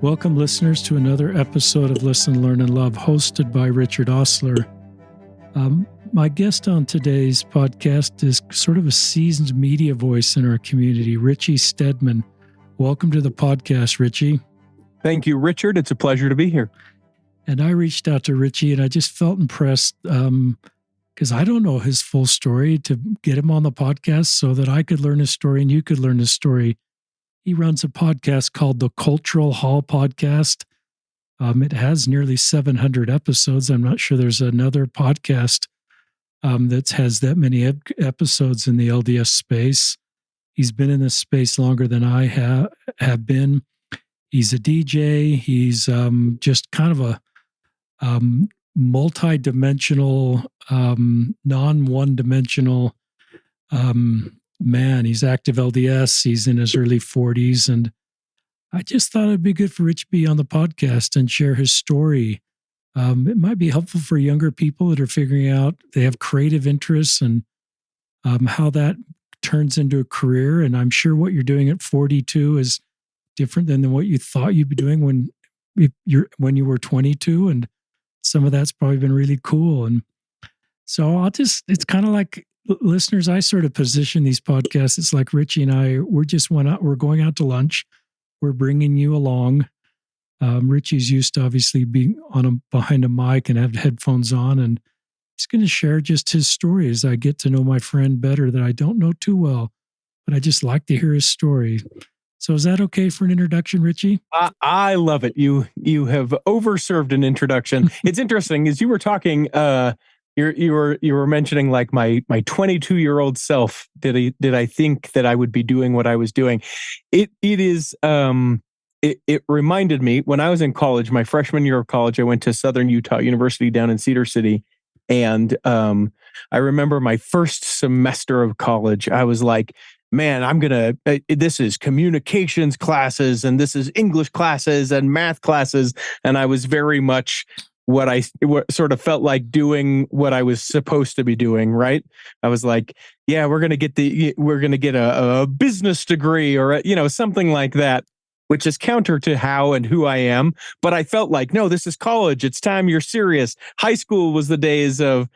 Welcome, listeners, to another episode of Listen, Learn, and Love, hosted by Richard Ostler. My guest on today's podcast is sort of a seasoned media voice in our community, Richie Steadman. Welcome to the podcast, Richie. Thank you, Richard. It's a pleasure to be here. And I reached out to Richie, and I just felt impressed because I don't know his full story, to get him on the podcast so that I could learn his story and you could learn his story. He runs a podcast called the Cultural Hall Podcast. It has nearly 700 episodes. I'm not sure there's another podcast that has that many episodes in the LDS space. He's been in this space longer than I have been. He's a DJ. He's just kind of a multi-dimensional, non-one-dimensional man. He's active LDS. He's in his early 40s. And I just thought it'd be good for Rich to be on the podcast and share his story. It might be helpful for younger people that are figuring out they have creative interests and how that turns into a career. And I'm sure what you're doing at 42 is different than what you thought you'd be doing when you were 22. And some of that's probably been really cool. And so it's kind of like, listeners, I sort of position these podcasts. It's like Richie and I, we're going out to lunch. We're bringing you along. Richie's used to obviously being behind a mic and have headphones on, and he's going to share just his story as I get to know my friend better that I don't know too well, but I just like to hear his story. So is that okay for an introduction, Richie? I love it. You have overserved an introduction. It's interesting, as you were talking, you were mentioning like my 22-year-old self. Did I think that I would be doing what I was doing? It reminded me when I was in college, my freshman year of college, I went to Southern Utah University down in Cedar City. And I remember my first semester of college, I was like, man, this is communications classes and this is English classes and math classes. And I was very much what sort of felt like doing what I was supposed to be doing, right? I was like, yeah, we're going to get a business degree or, something like that, which is counter to how and who I am. But I felt like, no, this is college. It's time you're serious. High school was the days of,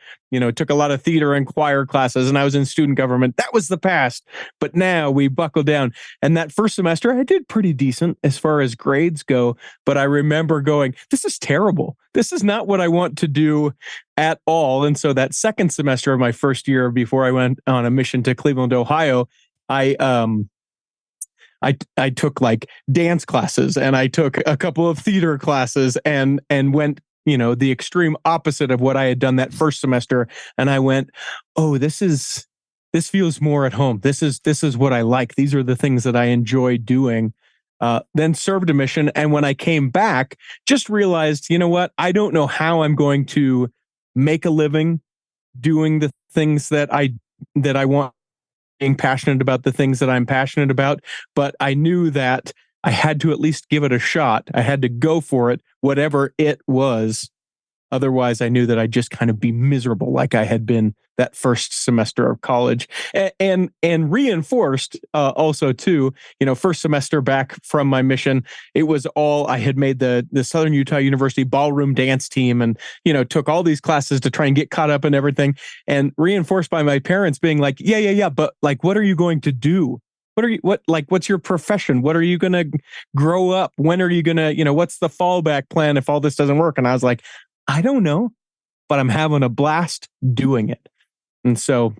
took a lot of theater and choir classes, and I was in student government. That was the past. But now we buckle down. And that first semester, I did pretty decent as far as grades go. But I remember going, this is terrible. This is not what I want to do at all. And so that second semester of my first year, before I went on a mission to Cleveland, Ohio, I took like dance classes and I took a couple of theater classes and went, the extreme opposite of what I had done that first semester. And I went, oh, this feels more at home. This is what I like. These are the things that I enjoy doing. Then served a mission. And when I came back, just realized, you know what? I don't know how I'm going to make a living doing the things that I want, being passionate about the things that I'm passionate about, but I knew that I had to at least give it a shot. I had to go for it, whatever it was. Otherwise, I knew that I'd just kind of be miserable like I had been that first semester of college. And reinforced also too, first semester back from my mission, it was all, I had made the Southern Utah University ballroom dance team and, took all these classes to try and get caught up in everything, and reinforced by my parents being like, yeah, but like, what are you going to do? What's your profession? What are you going to grow up? When are you going to, what's the fallback plan if all this doesn't work? And I was like, I don't know, but I'm having a blast doing it. And so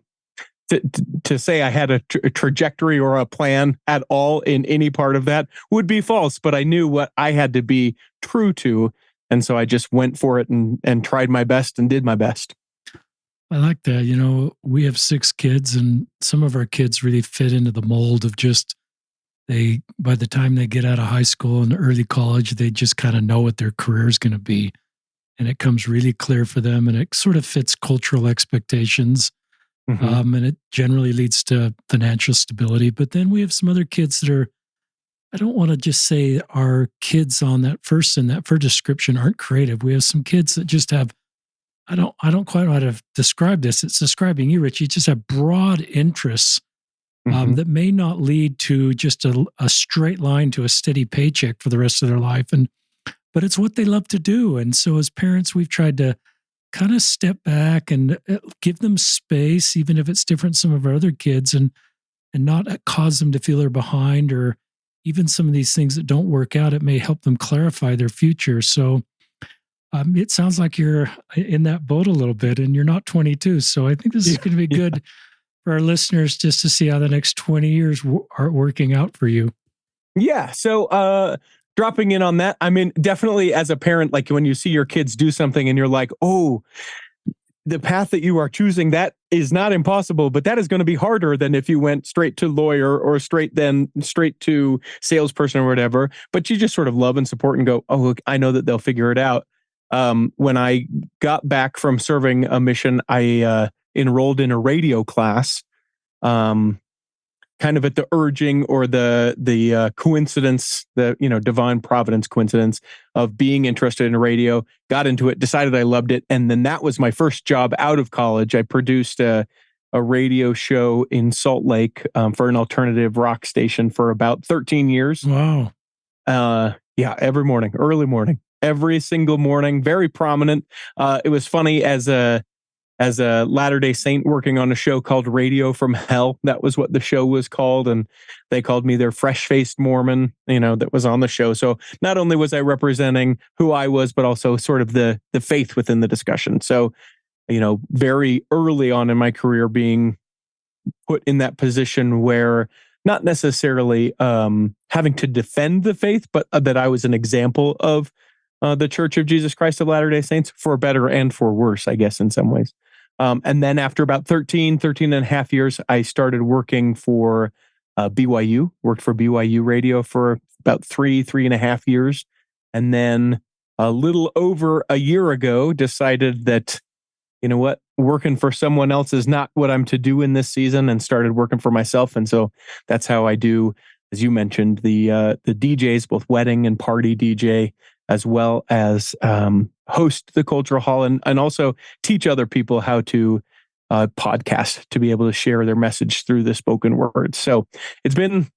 to say I had a trajectory or a plan at all in any part of that would be false, but I knew what I had to be true to. And so I just went for it and tried my best and did my best. I like that. We have 6 kids, and some of our kids really fit into the mold of just, by the time they get out of high school and early college, they just kind of know what their career is going to be. And it comes really clear for them, and it sort of fits cultural expectations. Mm-hmm. And it generally leads to financial stability. But then we have some other kids that I don't want to just say our kids in that first description aren't creative. We have some kids that just have, I don't quite know how to describe this. It's describing you, Richie. Just have broad interests that may not lead to just a straight line to a steady paycheck for the rest of their life. But it's what they love to do. And so as parents, we've tried to kind of step back and give them space, even if it's different from some of our other kids, and not cause them to feel they're behind, or even some of these things that don't work out. It may help them clarify their future. So it sounds like you're in that boat a little bit, and you're not 22. So I think this is going to be good for our listeners, just to see how the next 20 years are working out for you. Yeah. So dropping in on that, I mean, definitely as a parent, like when you see your kids do something and you're like, oh, the path that you are choosing, that is not impossible, but that is going to be harder than if you went straight to lawyer or straight to salesperson or whatever. But you just sort of love and support and go, oh, look, I know that they'll figure it out. When I got back from serving a mission, I enrolled in a radio class, kind of at the urging or the coincidence, the divine providence coincidence of being interested in radio. Got into it, decided I loved it, and then that was my first job out of college. I produced a radio show in Salt Lake for an alternative rock station for about 13 years. Wow. Yeah, every morning, early morning, every single morning, very prominent. It was funny as a Latter-day Saint working on a show called Radio from Hell. That was what the show was called. And they called me their fresh-faced Mormon, that was on the show. So not only was I representing who I was, but also sort of the faith within the discussion. So, very early on in my career being put in that position where not necessarily having to defend the faith, but that I was an example of the Church of Jesus Christ of Latter-day Saints, for better and for worse, I guess, in some ways. And then after about 13 and a half years, I started working for BYU, worked for BYU Radio for about three and a half years. And then a little over a year ago, decided that, working for someone else is not what I'm to do in this season, and started working for myself. And so that's how I do, as you mentioned, the DJs, both wedding and party DJ, as well as host the Cultural Hall and also teach other people how to podcast, to be able to share their message through the spoken word. So it's been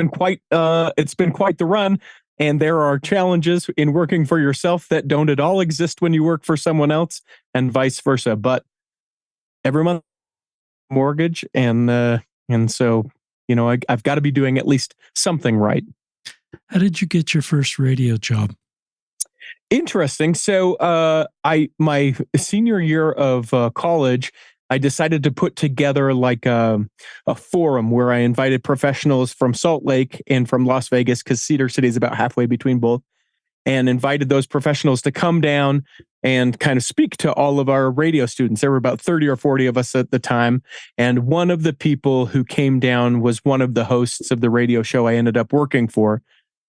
quite the run, and there are challenges in working for yourself that don't at all exist when you work for someone else, and vice versa. But every month, mortgage, and so I've got to be doing at least something right. How did you get your first radio job? Interesting. So my senior year of college, I decided to put together like a forum where I invited professionals from Salt Lake and from Las Vegas, because Cedar City is about halfway between both, and invited those professionals to come down and kind of speak to all of our radio students. There were about 30 or 40 of us at the time. And one of the people who came down was one of the hosts of the radio show I ended up working for.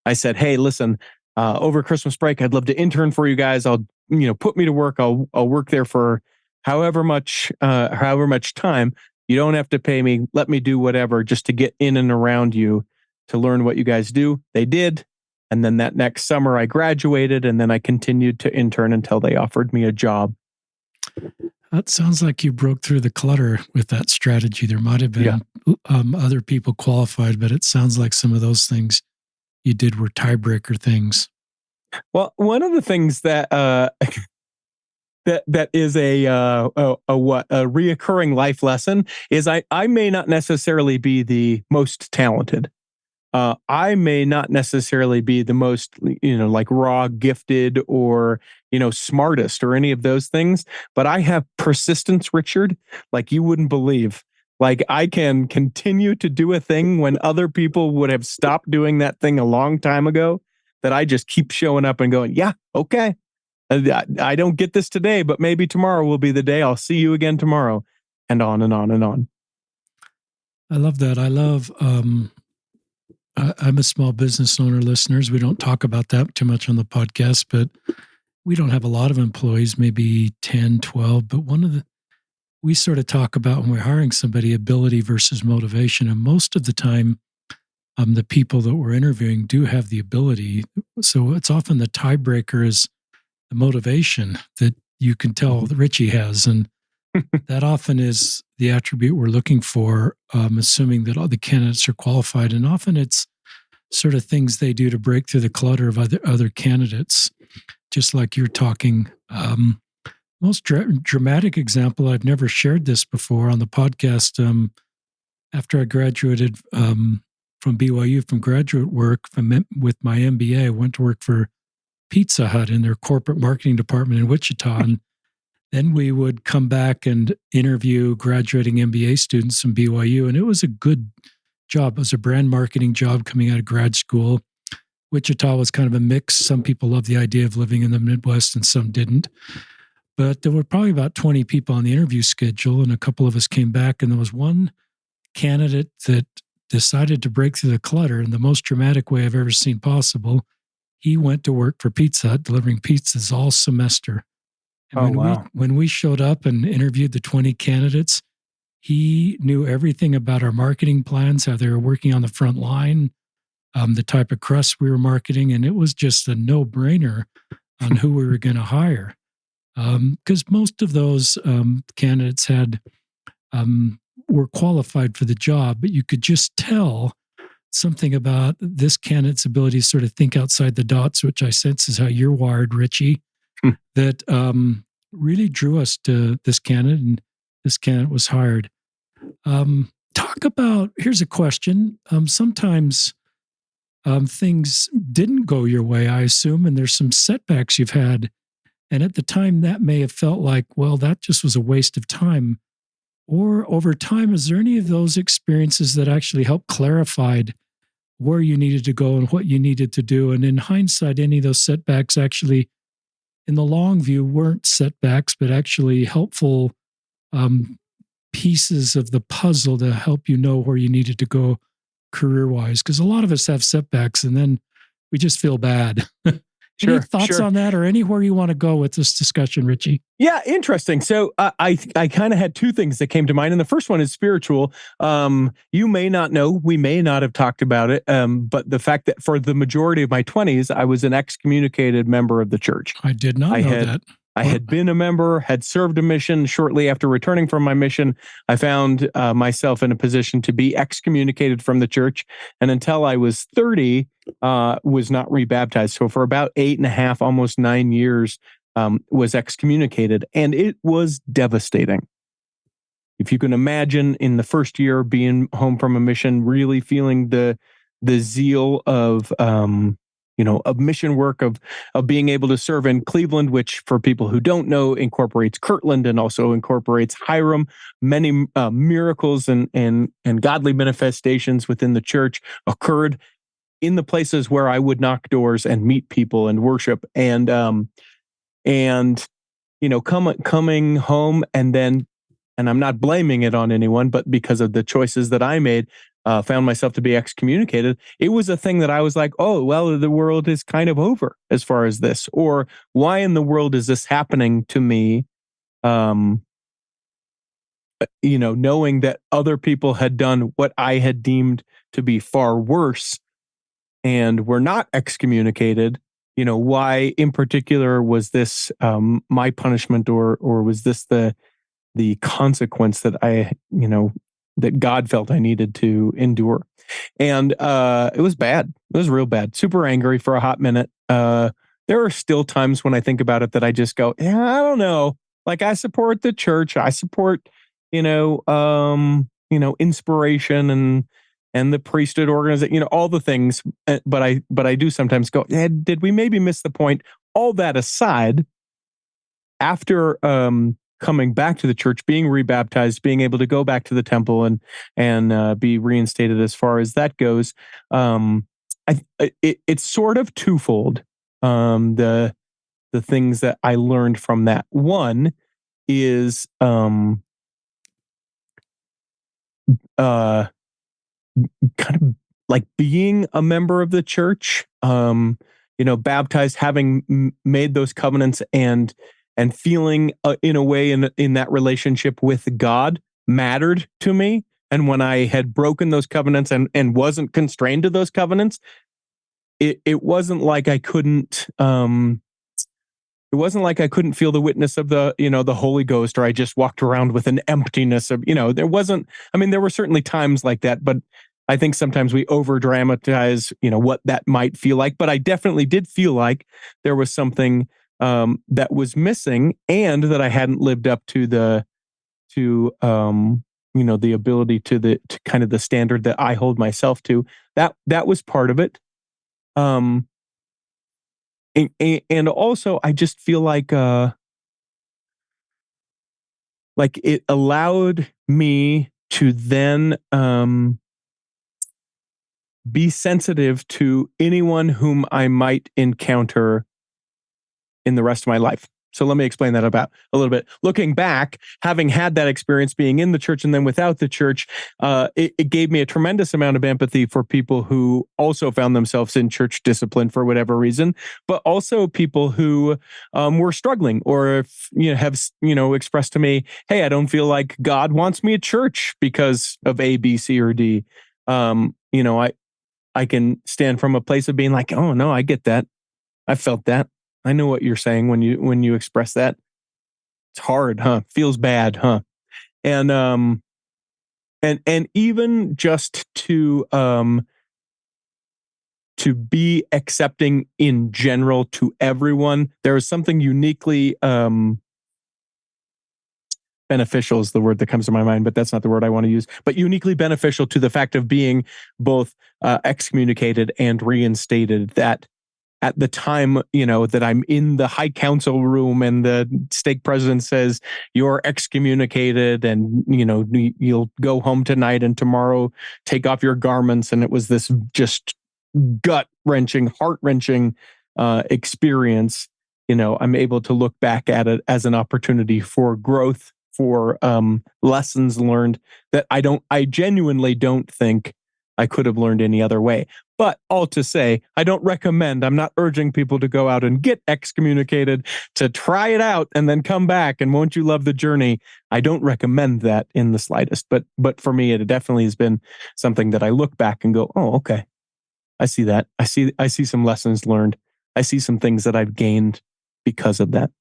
I said, hey, listen, over Christmas break, I'd love to intern for you guys. I'll, put me to work. I'll work there for however much time. You don't have to pay me. Let me do whatever just to get in and around you, to learn what you guys do. They did. And then that next summer I graduated, and then I continued to intern until they offered me a job. That sounds like you broke through the clutter with that strategy. There might have been other people qualified, but it sounds like some of those things you did were tiebreaker things. Well, one of the things that that is a reoccurring life lesson is I may not necessarily be the most talented. I may not necessarily be the most, like raw gifted or, smartest or any of those things, but I have persistence, Richard, like you wouldn't believe. Like I can continue to do a thing when other people would have stopped doing that thing a long time ago, that I just keep showing up and going, yeah, okay. I don't get this today, but maybe tomorrow will be the day. I'll see you again tomorrow, and on and on and on. I love that. I love, I'm a small business owner, listeners. We don't talk about that too much on the podcast, but we don't have a lot of employees, maybe 10, 12. But we sort of talk about when we're hiring somebody, ability versus motivation. And most of the time, the people that we're interviewing do have the ability. So it's often the tiebreaker is the motivation that you can tell that Richie has. And that often is the attribute we're looking for, assuming that all the candidates are qualified. And often it's sort of things they do to break through the clutter of other candidates, just like you're talking. Most dramatic example, I've never shared this before on the podcast. After I graduated from BYU from graduate work with my MBA, I went to work for Pizza Hut in their corporate marketing department in Wichita. And then we would come back and interview graduating MBA students from BYU. And it was a good job. It was a brand marketing job coming out of grad school. Wichita was kind of a mix. Some people loved the idea of living in the Midwest and some didn't. But there were probably about 20 people on the interview schedule, and a couple of us came back, and there was one candidate that decided to break through the clutter in the most dramatic way I've ever seen possible. He went to work for Pizza Hut, delivering pizzas all semester. And when we showed up and interviewed the 20 candidates, he knew everything about our marketing plans, how they were working on the front line, the type of crust we were marketing, and it was just a no-brainer on who we were going to hire. Because most of those candidates were qualified for the job, but you could just tell something about this candidate's ability to sort of think outside the dots, which I sense is how you're wired, Richie, that really drew us to this candidate, and this candidate was hired. Here's a question. Sometimes things didn't go your way, I assume, and there's some setbacks you've had. And at the time, that may have felt like, well, that just was a waste of time. Or over time, is there any of those experiences that actually helped clarify where you needed to go and what you needed to do? And in hindsight, any of those setbacks actually, in the long view, weren't setbacks, but actually helpful pieces of the puzzle to help you know where you needed to go career-wise? Because a lot of us have setbacks and then we just feel bad. Any thoughts on that, or anywhere you want to go with this discussion, Richie? Yeah, interesting. So I kind of had two things that came to mind. And the first one is spiritual. You may not know, we may not have talked about it, but the fact that for the majority of my 20s, I was an excommunicated member of the church. I did not know that. I had been a member, had served a mission. Shortly after returning from my mission, I found myself in a position to be excommunicated from the church. And until I was 30, was not rebaptized. So for about 8.5, almost 9 years, was excommunicated. And it was devastating. If you can imagine, in the first year being home from a mission, really feeling the zeal of of mission work, of being able to serve in Cleveland, which for people who don't know incorporates Kirtland and also incorporates Hiram. Many miracles and godly manifestations within the church occurred in the places where I would knock doors and meet people and worship. And coming home and I'm not blaming it on anyone, but because of the choices that I made, found myself to be excommunicated. It was a thing that I was like, oh, well, the world is kind of over as far as this, or why in the world is this happening to me? Knowing that other people had done what I had deemed to be far worse and were not excommunicated. Why in particular was this my punishment, or was this the consequence that that God felt I needed to endure? And it was bad. It was real bad. Super angry for a hot minute. There are still times when I think about it that I just go, yeah, I don't know. Like, I support the church. I support, inspiration and the priesthood organization, all the things. But I do sometimes go, did we maybe miss the point? All that aside, after coming back to the church, being rebaptized, being able to go back to the temple and be reinstated as far as that goes, it's sort of twofold. The things that I learned from that. One is kind of like being a member of the church, baptized, having made those covenants and feeling in a way in that relationship with God mattered to me. And when I had broken those covenants and wasn't constrained to those covenants, it wasn't like I couldn't it wasn't like I couldn't feel the witness of the Holy Ghost, or I just walked around with an emptiness of, there wasn't, I mean, there were certainly times like that, but I think sometimes we over dramatize, what that might feel like. But I definitely did feel like there was something that was missing, and that I hadn't lived up to the ability to kind of the standard that I hold myself to. That was part of it. Um, and also I just feel like it allowed me to then be sensitive to anyone whom I might encounter in the rest of my life. So let me explain that about a little bit. Looking back, having had that experience being in the church and then without the church, it gave me a tremendous amount of empathy for people who also found themselves in church discipline for whatever reason, but also people who were struggling, or have expressed to me, "Hey, I don't feel like God wants me at church because of A, B, C, or D." I can stand from a place of being like, "Oh no, I get that. I felt that. I know what you're saying when you express that. It's hard, huh? Feels bad, huh?" And and even just to be accepting in general to everyone, there is something uniquely beneficial is the word that comes to my mind, but that's not the word I want to use. But uniquely beneficial to the fact of being both excommunicated and reinstated. That at the time, that I'm in the high council room and the stake president says, "You're excommunicated, and, you'll go home tonight and tomorrow take off your garments." And it was this just gut wrenching, heart wrenching experience. I'm able to look back at it as an opportunity for growth, for lessons learned that I genuinely don't think I could have learned any other way. But all to say, I'm not urging people to go out and get excommunicated, to try it out and then come back. And won't you love the journey? I don't recommend that in the slightest. But for me, it definitely has been something that I look back and go, "Oh, okay. I see that. I see some lessons learned. I see some things that I've gained because of that."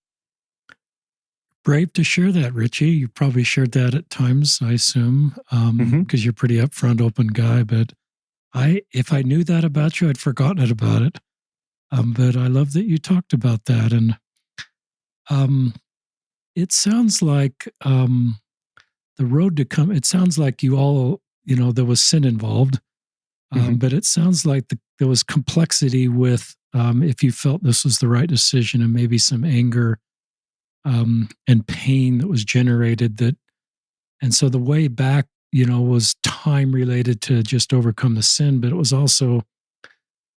Brave to share that, Richie. You probably shared that at times, I assume, Mhm. because you're a pretty upfront, open guy. But if I knew that about you, I'd forgotten it about it. But I love that you talked about that, and um, it sounds like the road to come. It sounds like you all, there was sin involved, Mhm. but it sounds like there was complexity with if you felt this was the right decision, and maybe some anger and pain that was generated. And so the way back, was time related to just overcome the sin, but it was also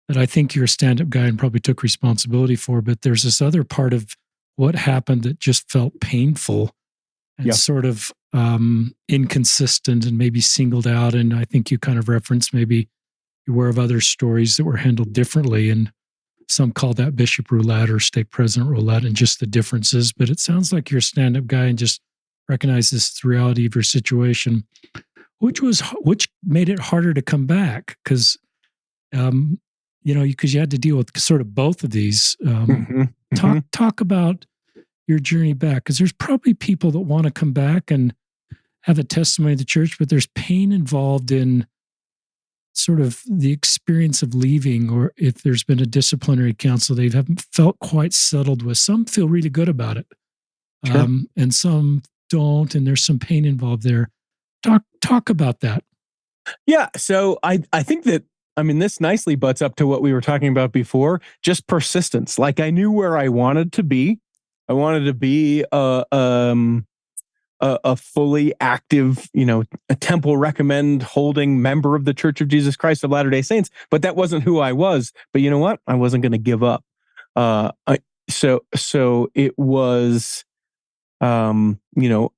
that I think you're a stand up guy and probably took responsibility for. But there's this other part of what happened that just felt painful and Yeah. sort of inconsistent and maybe singled out. And I think you kind of referenced maybe you're aware of other stories that were handled differently. And some call that bishop roulette or stake president roulette, and just the differences. But it sounds like you're a stand up guy and just recognize this is the reality of your situation, which made it harder to come back because because you had to deal with sort of both of these. Mhm. Talk Mhm. talk about your journey back, because there's probably people that want to come back and have a testimony of the church, but there's pain involved in sort of the experience of leaving, or if there's been a disciplinary council they haven't felt quite settled with. Some feel really good about it, Sure. and some don't, and there's some pain involved there. Talk about that. Yeah. So I think that, I mean, this nicely butts up to what we were talking about before, just persistence. Like, I knew where I wanted to be. I wanted to be a fully active, a temple recommend holding member of the Church of Jesus Christ of Latter-day Saints, but that wasn't who I was. But you know what? I wasn't going to give up. I so it was, you know,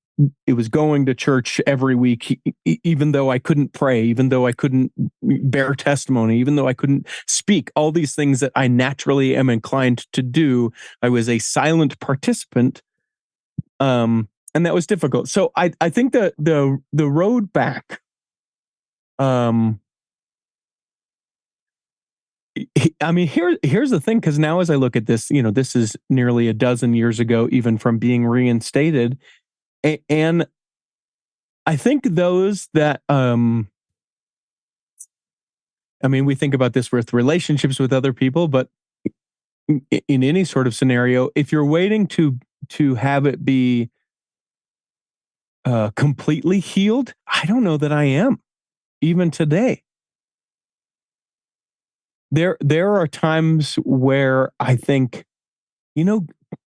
it was going to church every week, even though I couldn't pray, even though I couldn't bear testimony, even though I couldn't speak, all these things that I naturally am inclined to do. I was a silent participant. And that was difficult. So I think the road back, um, I mean, here's the thing, because now as I look at this, this is nearly a dozen years ago, even from being reinstated, and I think those that, I mean, we think about this with relationships with other people, but in any sort of scenario, if you're waiting to have it be completely healed, I don't know that I am, even today. There are times where I think,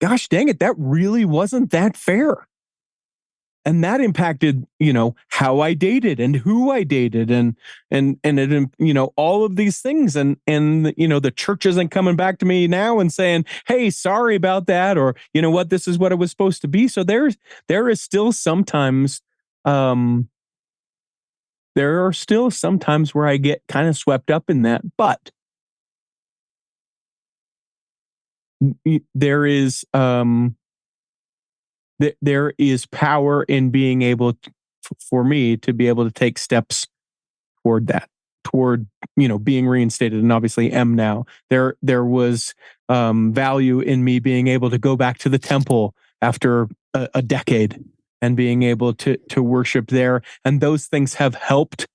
gosh dang it, that really wasn't that fair. And that impacted, how I dated and who I dated and it, all of these things. And, the church isn't coming back to me now and saying, hey, sorry about that. Or, what, this is what it was supposed to be. So there is still sometimes, there are still some times where I get kind of swept up in that, but there is there is power in being able for me to be able to take steps toward that, toward being reinstated, and obviously am now. There was value in me being able to go back to the temple after a decade and being able to worship there, and those things have helped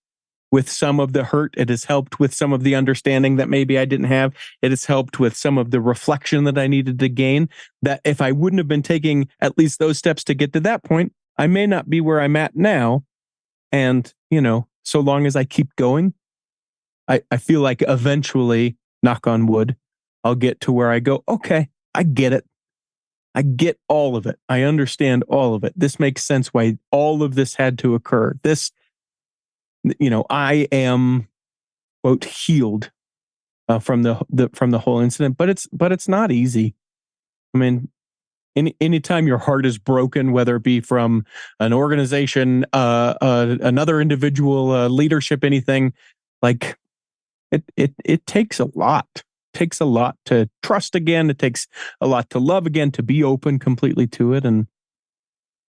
with some of the hurt. It has helped with some of the understanding that maybe I didn't have. It has helped with some of the reflection that I needed to gain, that if I wouldn't have been taking at least those steps to get to that point, I may not be where I'm at now. And, so long as I keep going, I feel like eventually, knock on wood, I'll get to where I go, okay, I get it. I get all of it. I understand all of it. This makes sense why all of this had to occur. This, I am, quote, healed from the whole incident, but it's not easy. I mean, anytime your heart is broken, whether it be from an organization, another individual, leadership, anything, like it takes a lot. It takes a lot to trust again. It takes a lot to love again, to be open completely to it. And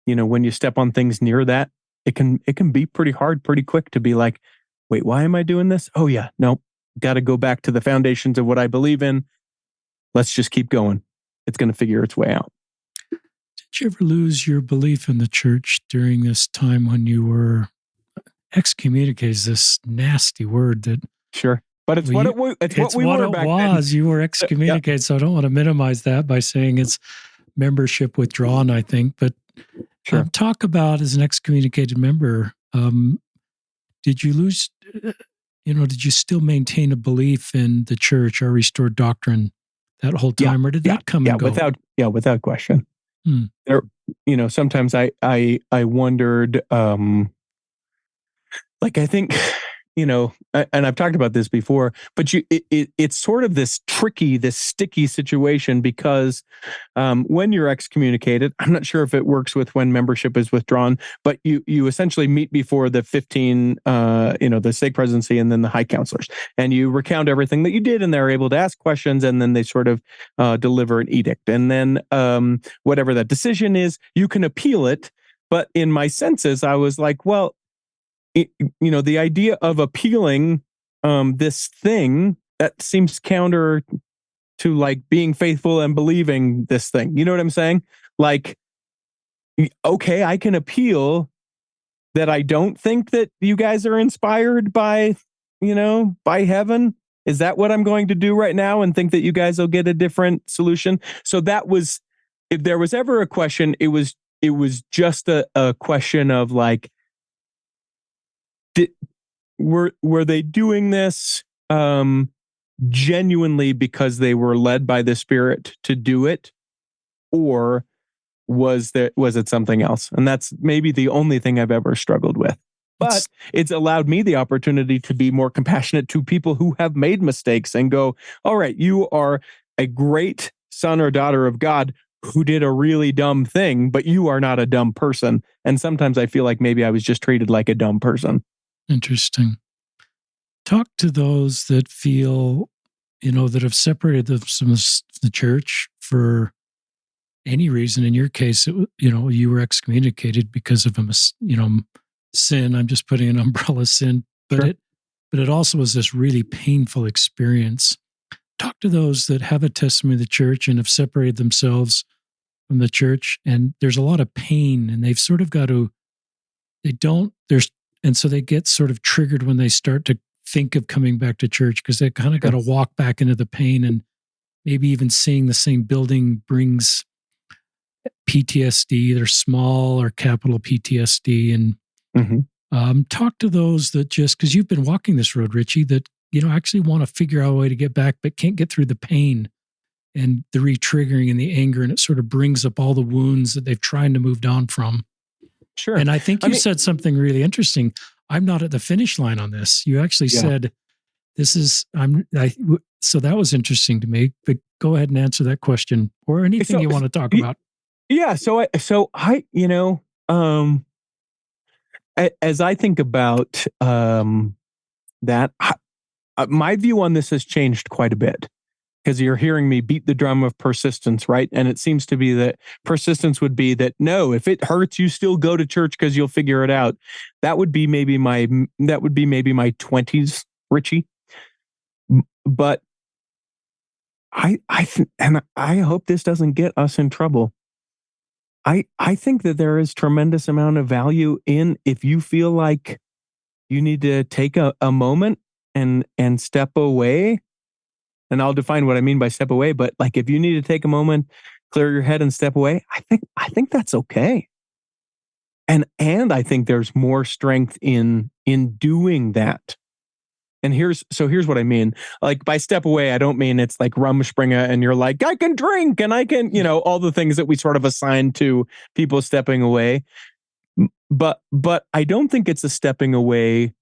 when you step on things near that, it can be pretty hard, pretty quick to be like, wait, why am I doing this? Oh yeah, nope. Got to go back to the foundations of what I believe in. Let's just keep going. It's going to figure its way out. Did you ever lose your belief in the church during this time when you were excommunicated? Is this nasty word that? Sure, but it's what we were back then. You were excommunicated, so I don't want to minimize that by saying it's membership withdrawn, I think, but sure. Talk about, as an excommunicated member, did you lose, did you still maintain a belief in the church or restored doctrine that whole time, or did that come and go? Without question. There, sometimes I wondered, like, I think, and I've talked about this before, but it's sort of this tricky, this sticky situation, because when you're excommunicated, I'm not sure if it works with when membership is withdrawn, but you essentially meet before the 15, the stake presidency and then the high counselors, and you recount everything that you did, and they're able to ask questions, and then they sort of deliver an edict, and then whatever that decision is, you can appeal it. But in my senses, I was like, well, the idea of appealing this thing, that seems counter to like being faithful and believing this thing. You know what I'm saying? Like, okay, I can appeal that I don't think that you guys are inspired by, by heaven. Is that what I'm going to do right now, and think that you guys will get a different solution? So that was, if there was ever a question, it was just a question of like, were they doing this genuinely because they were led by the Spirit to do it, or was it something else? And that's maybe the only thing I've ever struggled with. But it's allowed me the opportunity to be more compassionate to people who have made mistakes and go, all right, you are a great son or daughter of God who did a really dumb thing, but you are not a dumb person. And sometimes I feel like maybe I was just treated like a dumb person. Interesting. Talk to those that feel, that have separated themselves from the church for any reason. In your case, you were excommunicated because of a, sin. I'm just putting an umbrella sin, but Sure. it also was this really painful experience. to those that have a testimony of the church and have separated themselves from the church, and there's a lot of pain, and they've sort of got to, they don't, there's, and so they get sort of triggered when they start to think of coming back to church because they kind of got to walk back into the pain, and maybe even seeing the same building brings PTSD, either small or capital PTSD. And talk to those that just, because you've been walking this road, Richie, that, actually want to figure out a way to get back, but can't get through the pain and the re-triggering and the anger. And it sort of brings up all the wounds that they've tried to move on from. Sure. And I think you said something really interesting. I'm not at the finish line on this. You actually said, this is, so that was interesting to me, but go ahead and answer that question or anything you want to talk about. Yeah. So I, as I think about that, my view on this has changed quite a bit because you're hearing me beat the drum of persistence, right? And it seems to be that persistence would be that, no, if it hurts, you still go to church because you'll figure it out. That would be maybe my 20s, Richie. But I hope this doesn't get us in trouble. I think that there is tremendous amount of value in if you feel like you need to take a moment and step away. And I'll define what I mean by step away, but like if you need to take a moment, clear your head and step away, I think that's okay. And I think there's more strength in doing that. And here's what I mean. Like by step away, I don't mean it's like Rumspringa and you're like, I can drink and I can, all the things that we sort of assign to people stepping away. But I don't think it's a stepping away.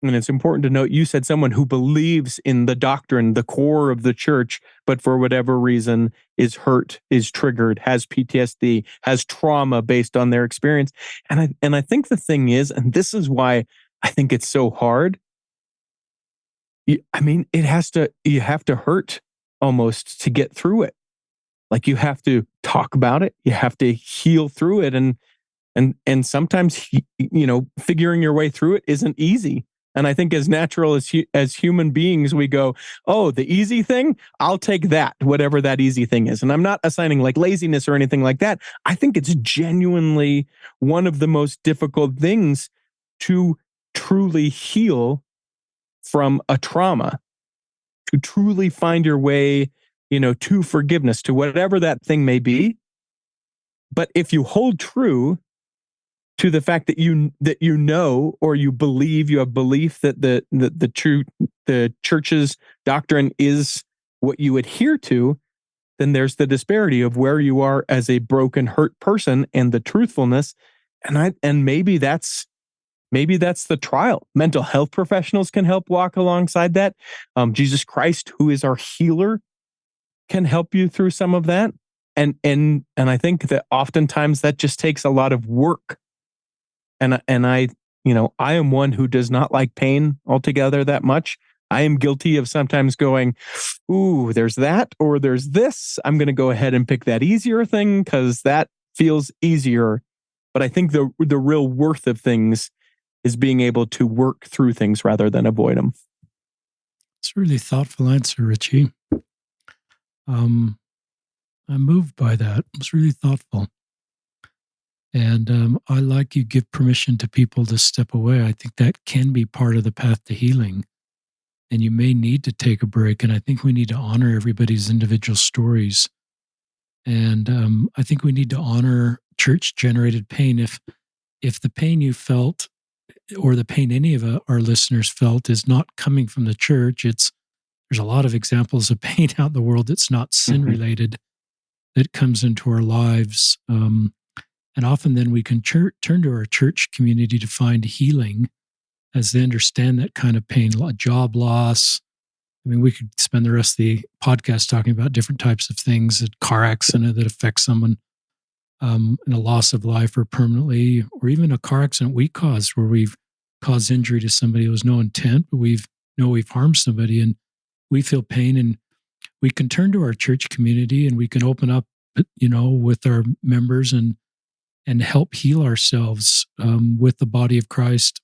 And it's important to note, you said someone who believes in the doctrine, the core of the church, but for whatever reason is hurt, is triggered, has PTSD, has trauma based on their experience. And I think the thing is, and this is why I think it's so hard. You have to hurt almost to get through it. Like you have to talk about it. You have to heal through it. And sometimes, figuring your way through it isn't easy. And I think as natural as human beings, we go, oh, the easy thing, I'll take that, whatever that easy thing is. And I'm not assigning like laziness or anything like that. I think it's genuinely one of the most difficult things to truly heal from a trauma, to truly find your way, to forgiveness, to whatever that thing may be. But if you hold true to the fact that you know or you believe, you have belief that the church's doctrine is what you adhere to, then there's the disparity of where you are as a broken, hurt person and the truthfulness. And maybe that's the trial. Mental health professionals can help walk alongside that. Jesus Christ, who is our healer, can help you through some of that. And I think that oftentimes that just takes a lot of work. And I am one who does not like pain altogether that much. I am guilty of sometimes going, ooh, there's that or there's this. I'm going to go ahead and pick that easier thing because that feels easier. But I think the real worth of things is being able to work through things rather than avoid them. It's a really thoughtful answer, Richie. I'm moved by that. It was really thoughtful. And I like you give permission to people to step away. I think that can be part of the path to healing. And you may need to take a break. And I think we need to honor everybody's individual stories. And I think we need to honor church-generated pain. If the pain you felt or the pain any of our listeners felt is not coming from the church, there's a lot of examples of pain out in the world that's not sin-related that comes into our lives. And often then we can turn to our church community to find healing as they understand that kind of pain, a job loss. I mean, we could spend the rest of the podcast talking about different types of things, a car accident that affects someone, and a loss of life or permanently, or even a car accident we caused where we've caused injury to somebody. It was no intent, but we've harmed somebody and we feel pain. And we can turn to our church community and we can open up, with our members and help heal ourselves with the body of Christ.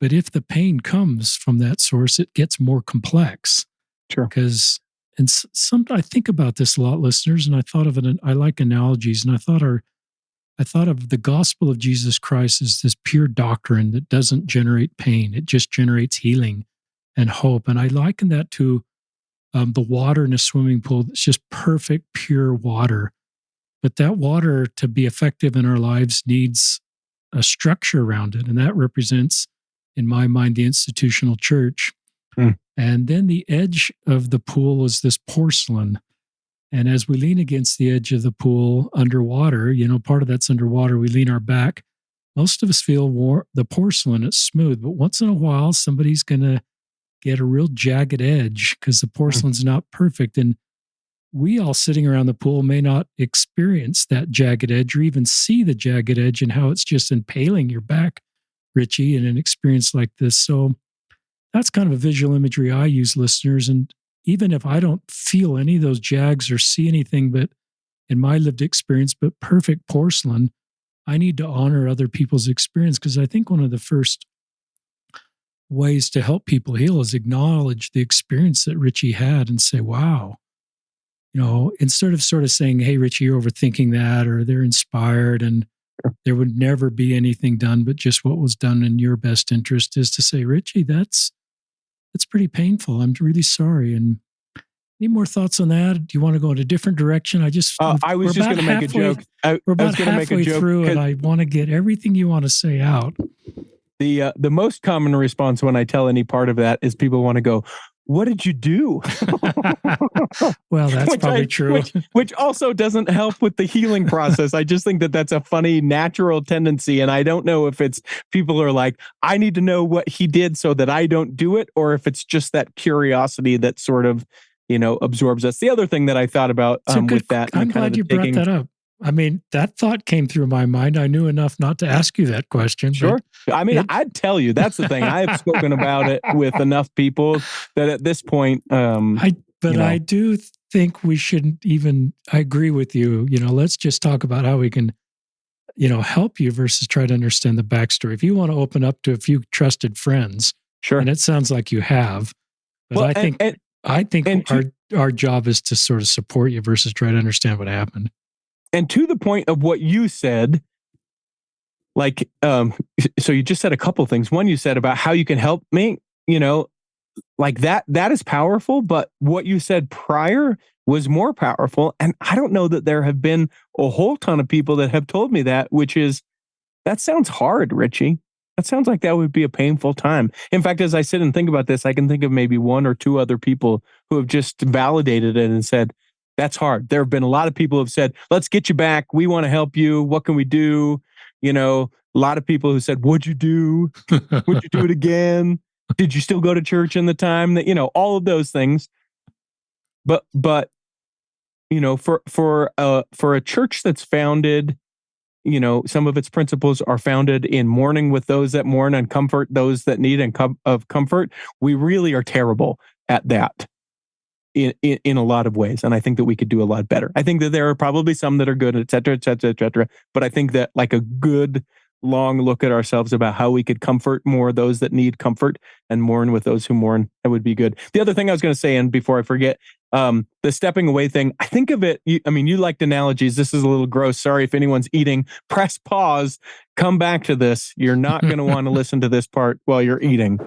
But if the pain comes from that source, it gets more complex. Sure. Because And some I think about this a lot, listeners, and I thought of it. I like analogies, and I thought of the gospel of Jesus Christ as this pure doctrine that doesn't generate pain; it just generates healing and hope. And I liken that to the water in a swimming pool. It's just perfect, pure water. But that water, to be effective in our lives, needs a structure around it, and that represents, in my mind, the institutional church. Mm. And then the edge of the pool is this porcelain. And as we lean against the edge of the pool underwater, part of that's underwater, we lean our back. Most of us feel the porcelain, it's smooth, but once in a while, somebody's going to get a real jagged edge because the porcelain's not perfect. And we all sitting around the pool may not experience that jagged edge or even see the jagged edge and how it's just impaling your back, Richie, in an experience like this. So that's kind of a visual imagery I use, listeners. And even if I don't feel any of those jags or see anything but in my lived experience, but perfect porcelain, I need to honor other people's experience, because I think one of the first ways to help people heal is acknowledge the experience that Richie had and say, wow, instead of sort of saying, hey, Richie, you're overthinking that, or they're inspired and there would never be anything done but just what was done in your best interest, is to say, Richie, that's pretty painful. I'm really sorry. And any more thoughts on that? Do you want to go in a different direction? I was just going to make a joke. We're about halfway through, and I want to get everything you want to say out. The most common response when I tell any part of that is people want to go, what did you do? Well, that's probably true. Which also doesn't help with the healing process. I just think that that's a funny, natural tendency. And I don't know if it's people are like, I need to know what he did so that I don't do it, or if it's just that curiosity that sort of, absorbs us. The other thing that I thought about with that. I'm glad you brought that up. I mean, that thought came through my mind. I knew enough not to ask you that question. Sure. I'd tell you, that's the thing. I have spoken about it with enough people that at this point, I do think we shouldn't even, I agree with you. Let's just talk about how we can, help you versus try to understand the backstory. If you want to open up to a few trusted friends, sure. And it sounds like you have, but I think our job is to sort of support you versus try to understand what happened. And to the point of what you said, like, so you just said a couple things. One, you said about how you can help me, like that is powerful. But what you said prior was more powerful. And I don't know that there have been a whole ton of people that have told me that, which is, that sounds hard, Richie. That sounds like that would be a painful time. In fact, as I sit and think about this, I can think of maybe one or two other people who have just validated it and said, that's hard. There have been a lot of people who have said, let's get you back. We want to help you. What can we do? A lot of people who said, what'd you do? Would you do it again? Did you still go to church in the time that, all of those things. But for a church that's founded, some of its principles are founded in mourning with those that mourn and comfort those that need of comfort. We really are terrible at that in a lot of ways. And I think that we could do a lot better. I think that there are probably some that are good, et cetera, et cetera, et cetera. But I think that like a good long look at ourselves about how we could comfort more those that need comfort and mourn with those who mourn, that would be good. The other thing I was going to say, and before I forget, the stepping away thing, I think of it, you liked analogies. This is a little gross. Sorry if anyone's eating. Press pause. Come back to this. You're not going to want to listen to this part while you're eating.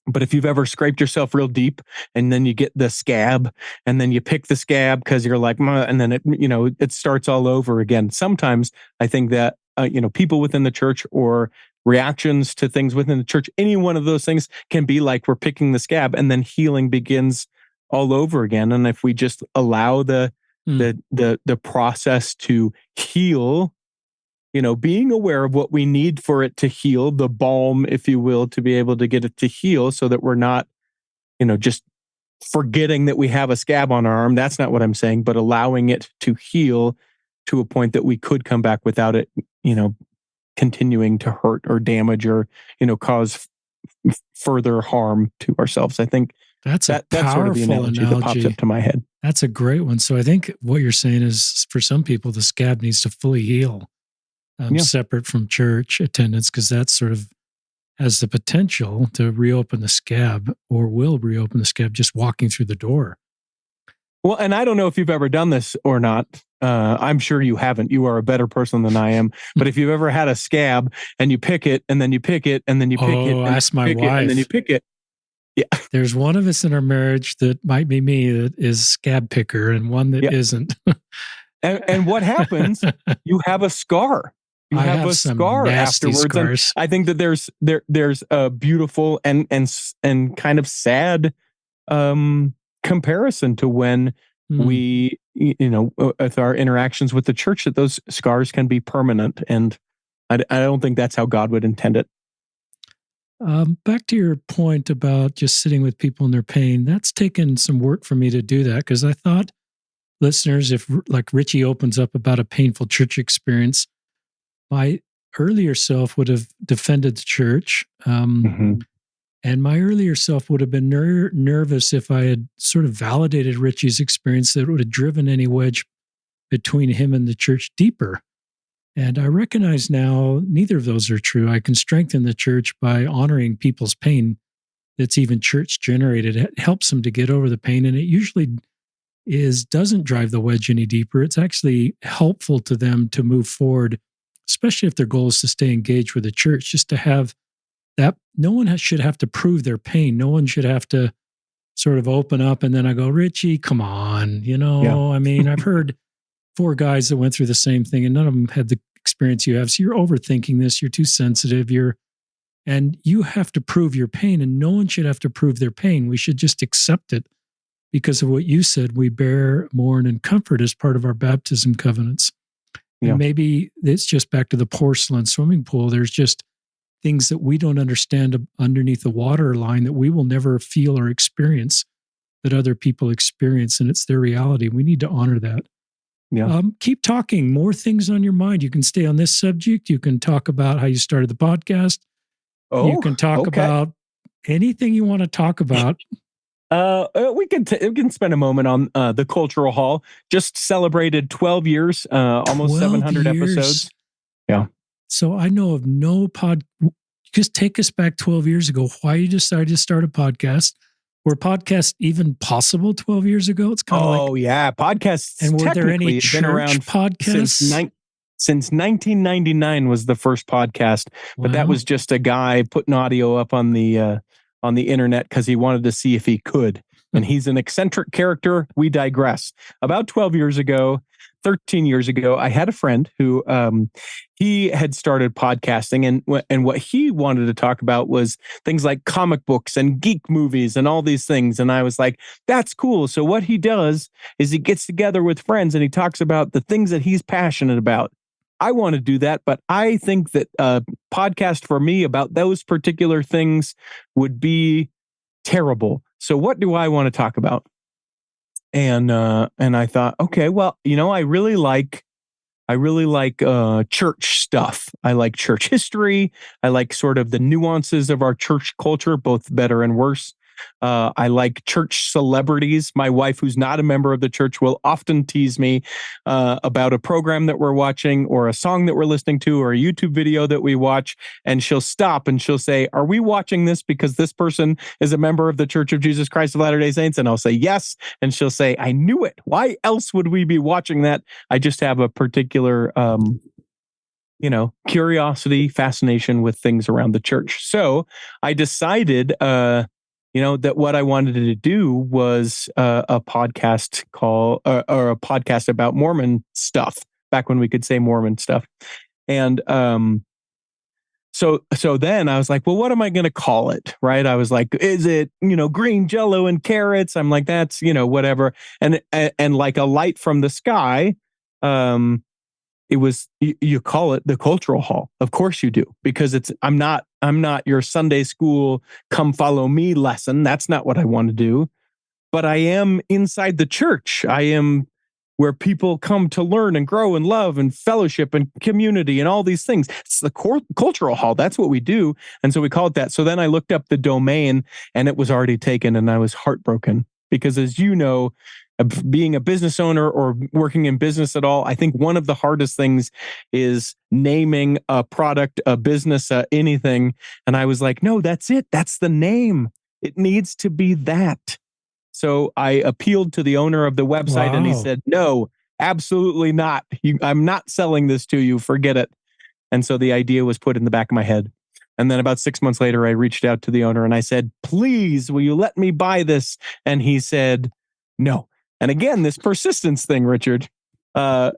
But if you've ever scraped yourself real deep and then you get the scab and then you pick the scab because you're like, and then it starts all over again. Sometimes I think that, people within the church or reactions to things within the church, any one of those things can be like we're picking the scab and then healing begins all over again. And if we just allow the process to heal, being aware of what we need for it to heal, the balm, if you will, to be able to get it to heal so that we're not, just forgetting that we have a scab on our arm. That's not what I'm saying, but allowing it to heal to a point that we could come back without it, continuing to hurt or damage or, cause further harm to ourselves. I think that's sort of the analogy that pops up to my head. That's a great one. So I think what you're saying is for some people, the scab needs to fully heal. Separate from church attendance, because that's sort of has the potential to reopen the scab or will reopen the scab just walking through the door. Well, and I don't know if you've ever done this or not. I'm sure you haven't. You are a better person than I am. But if you've ever had a scab and you pick it and then you pick it and then you pick it and ask my pick wife. it and then you pick it. Yeah. There's one of us in our marriage that might be me that is scab picker and one that isn't. And what happens? You have a scar. You have a scar afterwards. Scars. And I think that there's a beautiful and kind of sad comparison to when we, with our interactions with the church, that those scars can be permanent. And I don't think that's how God would intend it. Back to your point about just sitting with people in their pain, that's taken some work for me to do that, because I thought listeners, if like Richie opens up about a painful church experience, my earlier self would have defended the church. And my earlier self would have been nervous if I had sort of validated Richie's experience, that it would have driven any wedge between him and the church deeper. And I recognize now neither of those are true. I can strengthen the church by honoring people's pain that's even church generated. It helps them to get over the pain, and it usually doesn't drive the wedge any deeper. It's actually helpful to them to move forward, especially if their goal is to stay engaged with the church, just to have that. No one should have to prove their pain. No one should have to sort of open up and then I go, Richie, come on. I mean, I've heard 4 guys that went through the same thing and none of them had the experience you have. So you're overthinking this. You're too sensitive. And you have to prove your pain, and no one should have to prove their pain. We should just accept it because of what you said. We bear, mourn, and comfort as part of our baptism covenants. And maybe it's just back to the porcelain swimming pool. There's just things that we don't understand underneath the water line that we will never feel or experience that other people experience, and it's their reality. We need to honor that. Yeah. Keep talking. More things on your mind. You can stay on this subject. You can talk about how you started the podcast. You can talk about anything you want to talk about. We can spend a moment on the Cultural Hall. Just celebrated 12 years, almost 700 episodes. Yeah. So I know of no just take us back 12 years ago, why you decided to start a podcast. Were podcasts even possible 12 years ago? It's kind of podcasts. And were there any church podcasts? Since 1999 was the first podcast, but that was just a guy putting audio up on the internet because he wanted to see if he could. And he's an eccentric character. We digress. About 12 years ago, 13 years ago, I had a friend who he had started podcasting, and what he wanted to talk about was things like comic books and geek movies and all these things. And I was like, that's cool. So what he does is he gets together with friends and he talks about the things that he's passionate about. I want to do that, but I think that a podcast for me about those particular things would be terrible. So what do I want to talk about? And I thought, okay, well, I really like church stuff. I like church history. I like sort of the nuances of our church culture, both better and worse. I like church celebrities. My wife, who's not a member of the church, will often tease me about a program that we're watching or a song that we're listening to or a YouTube video that we watch. And she'll stop and she'll say, are we watching this because this person is a member of the Church of Jesus Christ of Latter-day Saints? And I'll say, yes. And she'll say, I knew it. Why else would we be watching that? I just have a particular curiosity, fascination with things around the church. So I decided that what I wanted to do was a podcast or a podcast about Mormon stuff, back when we could say Mormon stuff. And so then I was like, well, what am I going to call it? Right. I was like, is it, green Jell-O and carrots? I'm like, that's, whatever. And like a light from the sky, it was, you call it the Cultural Hall. Of course you do, because I'm not your Sunday school, come follow me lesson. That's not what I want to do, but I am inside the church. I am where people come to learn and grow and love and fellowship and community and all these things. It's the Cultural Hall. That's what we do. And so we call it that. So then I looked up the domain and it was already taken, and I was heartbroken because, as you know, being a business owner or working in business at all, I think one of the hardest things is naming a product, a business, anything. And I was like, no, that's it. That's the name. It needs to be that. So I appealed to the owner of the website and he Wow. said, no, absolutely not. I'm not selling this to you. Forget it. And so the idea was put in the back of my head. And then about 6 months later, I reached out to the owner and I said, please, will you let me buy this? And he said, no. And again, this persistence thing, Richard, about,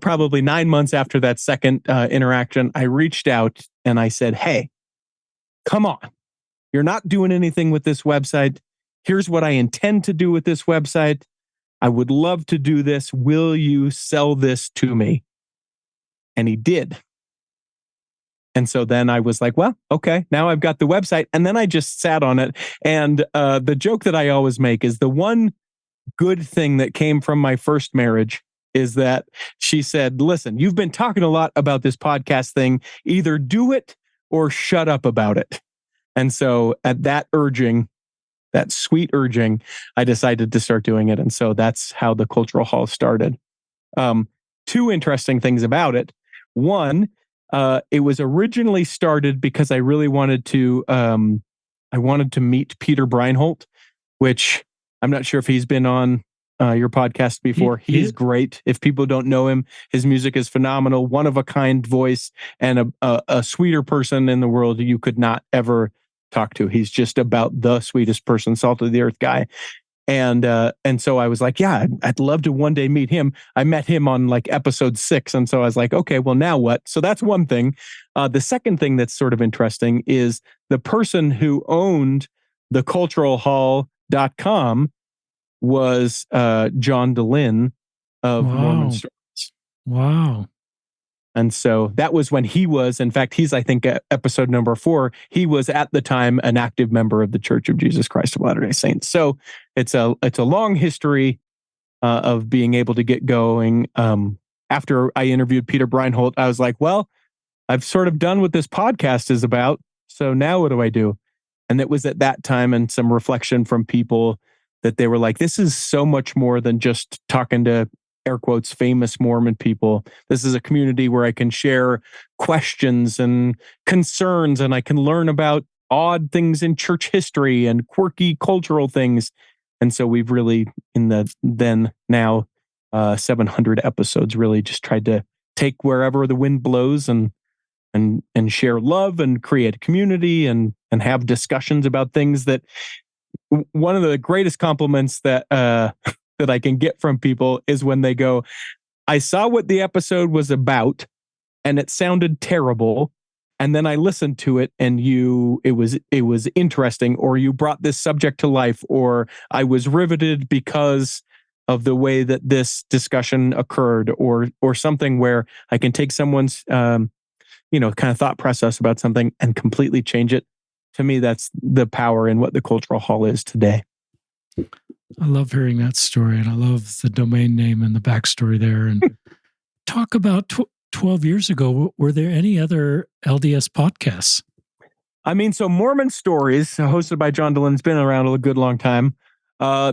probably 9 months after that second interaction, I reached out and I said, hey, come on. You're not doing anything with this website. Here's what I intend to do with this website. I would love to do this. Will you sell this to me? And he did. And so then I was like, well, okay, now I've got the website. And then I just sat on it. And the joke that I always make is the one good thing that came from my first marriage is that she said, listen, you've been talking a lot about this podcast thing. Either do it or shut up about it. And so at that sweet urging, I decided to start doing it. And so that's how the Cultural Hall started. Two interesting things about it. One, it was originally started because I really wanted to meet Peter Breinholt, which I'm not sure if he's been on your podcast before. He's great. If people don't know him, his music is phenomenal, one of a kind voice, and a sweeter person in the world you could not ever talk to. He's just about the sweetest person, salt of the earth guy. And so I was like, yeah, I'd love to one day meet him. I met him on like episode 6. And so I was like, okay, well, now what? So that's one thing. The second thing that's sort of interesting is the person who owned the culturalhall.com was John DeLynn of Mormon Stories. Wow. And so that was when he was, in fact, he's, I think, episode number 4. He was at the time an active member of the Church of Jesus Christ of Latter-day Saints. So it's a long history of being able to get going. After I interviewed Peter Breinholt, I was like, well, I've sort of done what this podcast is about. So now what do I do? And it was at that time and some reflection from people that they were like, this is so much more than just talking to air quotes, famous Mormon people. This is a community where I can share questions and concerns, and I can learn about odd things in church history and quirky cultural things. And so we've really, in the then now 700 episodes, really just tried to take wherever the wind blows and share love and create a community and have discussions about things that one of the greatest compliments that that I can get from people is when they go, I saw what the episode was about and it sounded terrible. And then I listened to it and it was interesting, or you brought this subject to life, or I was riveted because of the way that this discussion occurred, or something where I can take someone's, kind of thought process about something and completely change it. To me, that's the power in what the Cultural Hall is today. I love hearing that story, and I love the domain name and the backstory there. And talk about 12 years ago, were there any other LDS podcasts? I mean, so Mormon Stories, hosted by John DeLynn, has been around a good long time.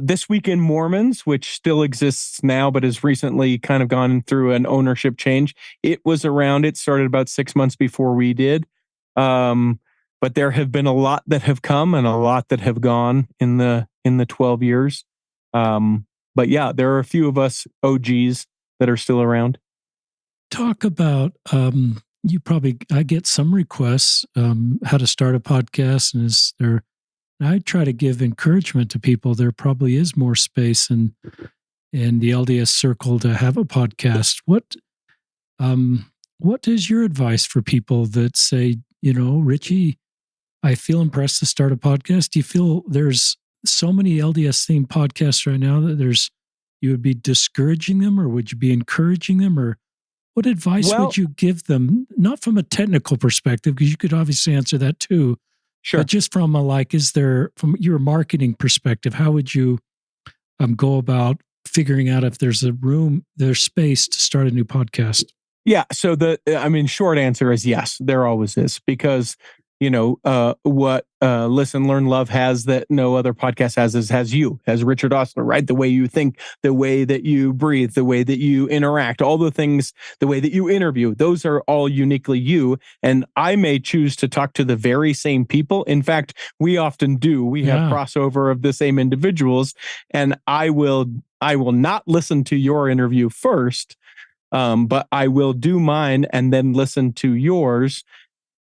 This Week in Mormons, which still exists now, but has recently kind of gone through an ownership change. It was around. It started about 6 months before we did. But there have been a lot that have come and a lot that have gone in the 12 years. But yeah, there are a few of us OGs that are still around. Talk about, I get some requests, how to start a podcast, and I try to give encouragement to people. There probably is more space in the LDS circle to have a podcast. What is your advice for people that say, Richie, I feel impressed to start a podcast? Do you feel there's so many LDS themed podcasts right now that you would be discouraging them, or would you be encouraging them, or what advice would you give them? Not from a technical perspective, because you could obviously answer that too. Sure. But just from from your marketing perspective, how would you go about figuring out if there's space to start a new podcast? Yeah. So short answer is yes, there always is, because what Listen, Learn, Love has that no other podcast has you, has Richard Ostler, right? The way you think, the way that you breathe, the way that you interact, all the things, the way that you interview, those are all uniquely you. And I may choose to talk to the very same people. In fact, we often do. We have crossover of the same individuals, and I will not listen to your interview first, but I will do mine and then listen to yours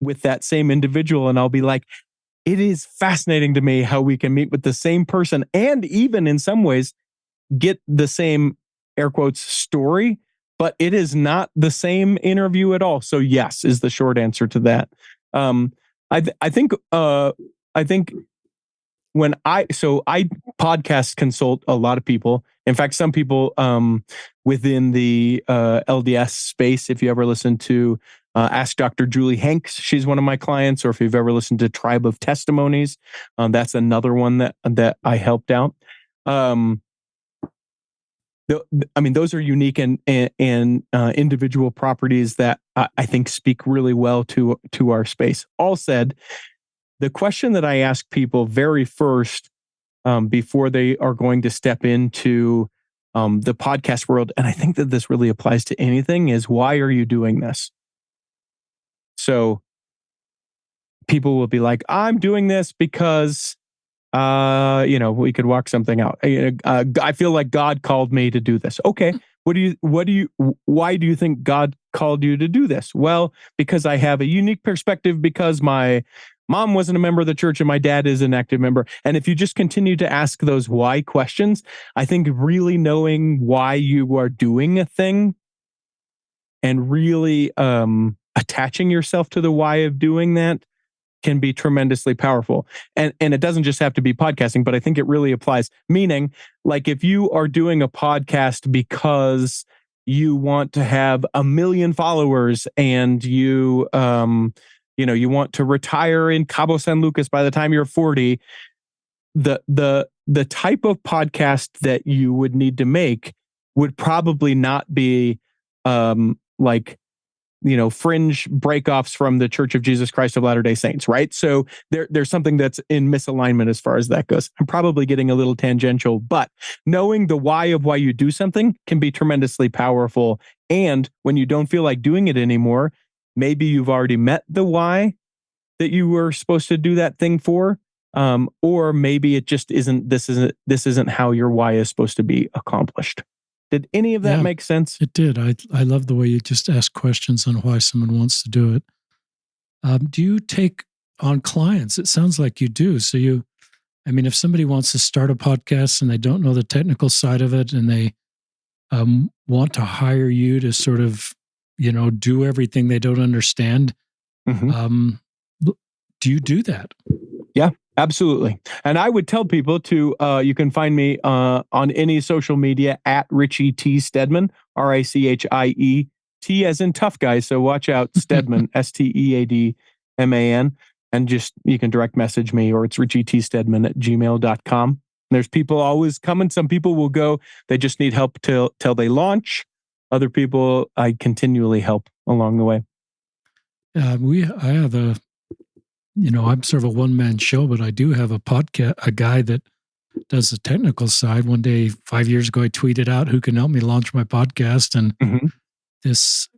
with that same individual, and I'll be like, it is fascinating to me how we can meet with the same person and even in some ways get the same air quotes story, but it is not the same interview at all. So yes, is the short answer to that. I think when I podcast consult a lot of people. In fact, some people within the LDS space, if you ever listen to Ask Dr. Julie Hanks, she's one of my clients, or if you've ever listened to Tribe of Testimonies, that's another one that I helped out. Those are unique and individual properties that I think speak really well to our space. All said, the question that I ask people very first before they are going to step into the podcast world, and I think that this really applies to anything, is why are you doing this? So people will be like, I'm doing this because, we could walk something out. I feel like God called me to do this. Okay. Why do you think God called you to do this? Well, because I have a unique perspective, because my mom wasn't a member of the church and my dad is an active member. And if you just continue to ask those why questions, I think really knowing why you are doing a thing and really attaching yourself to the why of doing that can be tremendously powerful. And it doesn't just have to be podcasting, but I think it really applies. Meaning, like if you are doing a podcast because you want to have 1 million followers and you want to retire in Cabo San Lucas by the time you're 40, the type of podcast that you would need to make would probably not be fringe breakoffs from the Church of Jesus Christ of Latter-day Saints, right? So there's something that's in misalignment as far as that goes. I'm probably getting a little tangential, but knowing the why of why you do something can be tremendously powerful. And when you don't feel like doing it anymore, maybe you've already met the why that you were supposed to do that thing for, or maybe it just isn't. This isn't how your why is supposed to be accomplished. Did any of that make sense? It did. I love the way you just ask questions on why someone wants to do it. Do you take on clients? It sounds like you do. So if somebody wants to start a podcast and they don't know the technical side of it and they want to hire you to sort of, do everything they don't understand, do you do that? Yeah. Absolutely. And I would tell people to, you can find me on any social media at Richie T. Steadman, Richiet, T as in tough guy. So watch out, Steadman, Steadman. And just, you can direct message me, or it's richietsteadman@gmail.com. There's people always coming. Some people will go, they just need help till they launch. Other people, I continually help along the way. I have I'm sort of a one-man show, but I do have a podcast, a guy that does the technical side. One day, 5 years ago, I tweeted out, who can help me launch my podcast? And this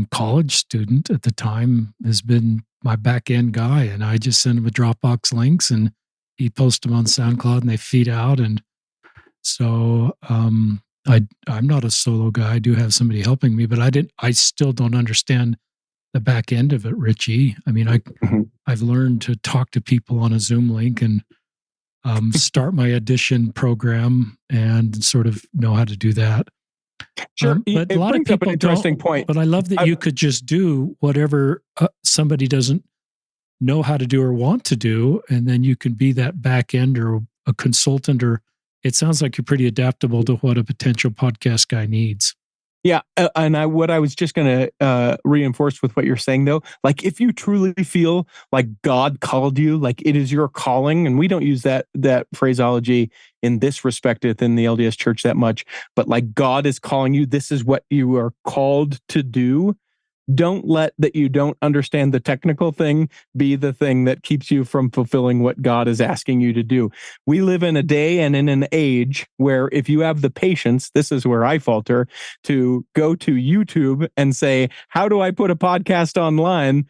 college student at the time has been my back-end guy. And I just send him a Dropbox links and he posts them on SoundCloud and they feed out. And so I'm not a solo guy. I do have somebody helping me, but I still don't understand the back end of it, Richie. I've learned to talk to people on a Zoom link and start my audition program and sort of know how to do that. Sure. But a lot of people an interesting point. But I love that you could just do whatever somebody doesn't know how to do or want to do, and then you can be that back end or a consultant, or it sounds like you're pretty adaptable to what a potential podcast guy needs. Yeah. What I was just going to reinforce with what you're saying, though, like if you truly feel like God called you, like it is your calling, and we don't use that phraseology in this respect within the LDS church that much, but like God is calling you, this is what you are called to do. don't let that you don't understand the technical thing be the thing that keeps you from fulfilling what God is asking you to do. We live in a day and in an age where if you have the patience, this is where I falter, to go to YouTube and say, how do I put a podcast online?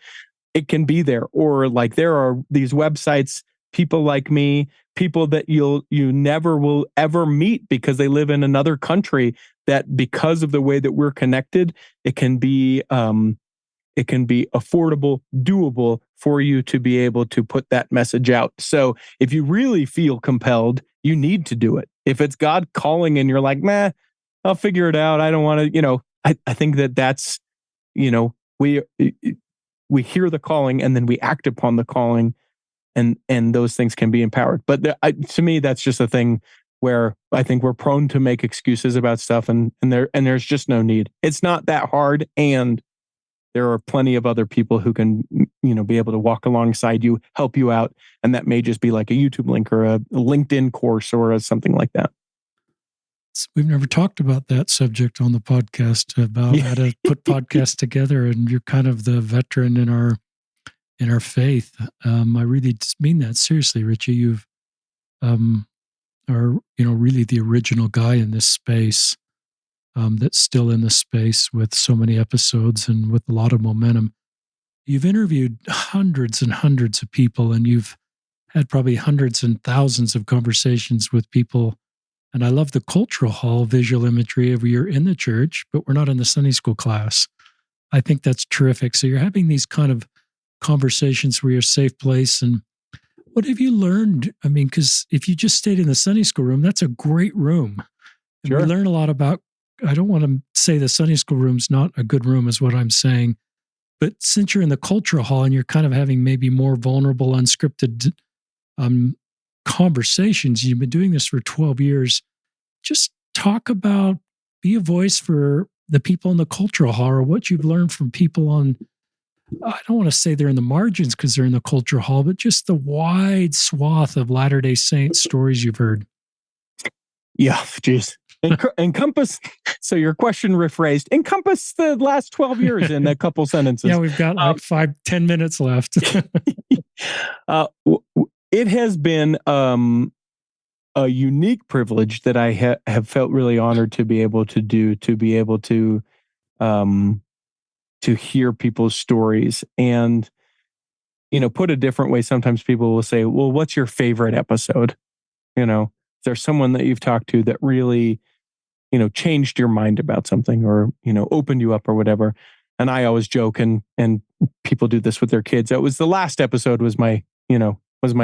It can be there. Or like there are these websites, people like me, people that you never will ever meet because they live in another country, that because of the way that we're connected, it can be affordable, doable for you to be able to put that message out. So if you really feel compelled, you need to do it. If it's God calling and you're like, nah, I'll figure it out, I don't want to, I think that's, we hear the calling and then we act upon the calling, and those things can be empowered. But to me, that's just a thing where I think we're prone to make excuses about stuff, and there's just no need. It's not that hard, and there are plenty of other people who can, be able to walk alongside you, help you out, and that may just be like a YouTube link or a LinkedIn course or something like that. We've never talked about that subject on the podcast, about how to put podcasts together, and you're kind of the veteran in our faith. I really mean that seriously, Richie. You've are really the original guy in this space, that's still in the space with so many episodes and with a lot of momentum. You've interviewed hundreds and hundreds of people, and you've had probably hundreds and thousands of conversations with people. And I love the cultural hall visual imagery of you're in the church, but we're not in the Sunday school class. I think that's terrific. So you're having these kind of conversations where you're a safe place. And what have you learned? I mean, because if you just stayed in the Sunday school room, that's a great room. And Sure. we learn a lot about, I don't want to say the Sunday school room's not a good room is what I'm saying, but since you're in the cultural hall and you're kind of having maybe more vulnerable, unscripted conversations, you've been doing this for 12 years, just talk about, be a voice for the people in the cultural hall, or what you've learned from people on, I don't want to say they're in the margins because they're in the cultural hall, but just the wide swath of Latter-day Saints stories you've heard. Yeah, geez. Encompass, so your question rephrased, encompass the last 12 years in a couple sentences. Yeah, we've got like 5-10 minutes left. It has been a unique privilege that I have felt really honored to be able to do, to be able to hear people's stories. And, put a different way, sometimes people will say, well, what's your favorite episode? Is there someone that you've talked to that really, changed your mind about something, or, opened you up or whatever? And I always joke, and people do this with their kids. It was the last episode was my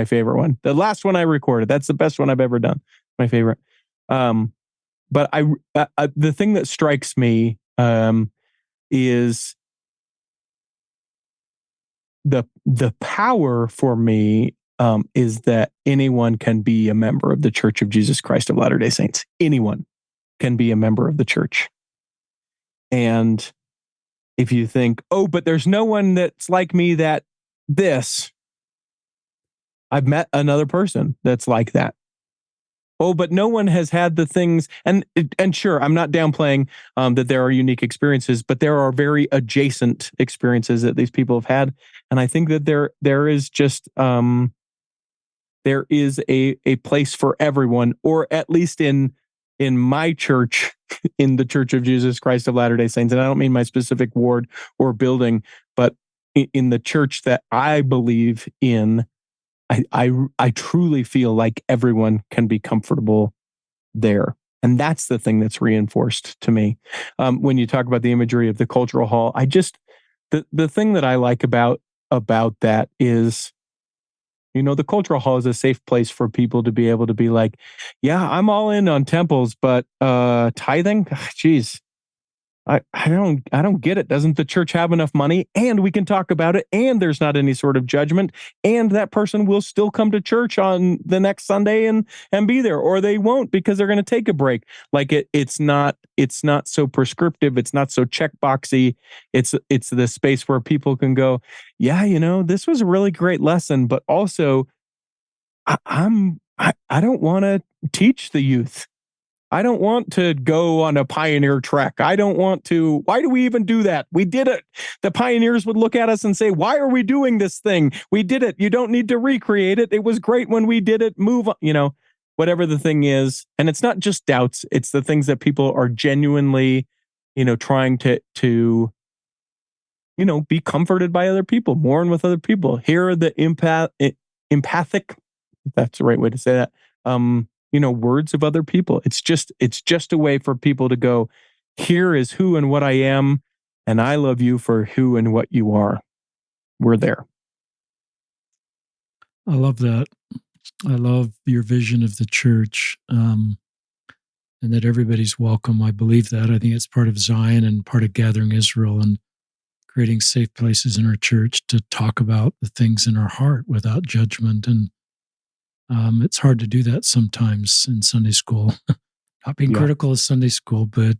favorite one. The last one I recorded. That's the best one I've ever done. My favorite. But the thing that strikes me is the power for me is that anyone can be a member of the Church of Jesus Christ of Latter-day Saints. Anyone can be a member of the church. And if you think, oh, but there's no one that's like me that this, I've met another person that's like that. Oh, but no one has had the things, and sure, I'm not downplaying that there are unique experiences, but there are very adjacent experiences that these people have had, and I think that there is just there is a place for everyone, or at least in my church, in the Church of Jesus Christ of Latter-day Saints, and I don't mean my specific ward or building, but in the church that I believe in. I truly feel like everyone can be comfortable there. And that's the thing that's reinforced to me. When you talk about the imagery of the cultural hall, the thing that I like about that is, the cultural hall is a safe place for people to be able to be like, yeah, I'm all in on temples, but tithing, geez, I don't get it. Doesn't the church have enough money? And we can talk about it, and there's not any sort of judgment, and that person will still come to church on the next Sunday and be there, or they won't because they're going to take a break. Like it's not so prescriptive. It's not so checkboxy. It's the space where people can go, yeah, this was a really great lesson, but also I don't want to teach the youth. I don't want to go on a pioneer trek. I don't want to. Why do we even do that? We did it. The pioneers would look at us and say, why are we doing this thing? We did it. You don't need to recreate it. It was great when we did it. Move on, whatever the thing is. And it's not just doubts. It's the things that people are genuinely, trying to be comforted by other people, mourn with other people. Here are the empathic, if that's the right way to say that, words of other people. It's just a way for people to go, here is who and what I am, and I love you for who and what you are. We're there. I love that. I love your vision of the church, and that everybody's welcome. I believe that. I think it's part of Zion and part of gathering Israel and creating safe places in our church to talk about the things in our heart without judgment. And it's hard to do that sometimes in Sunday school. Not being critical of Sunday school, but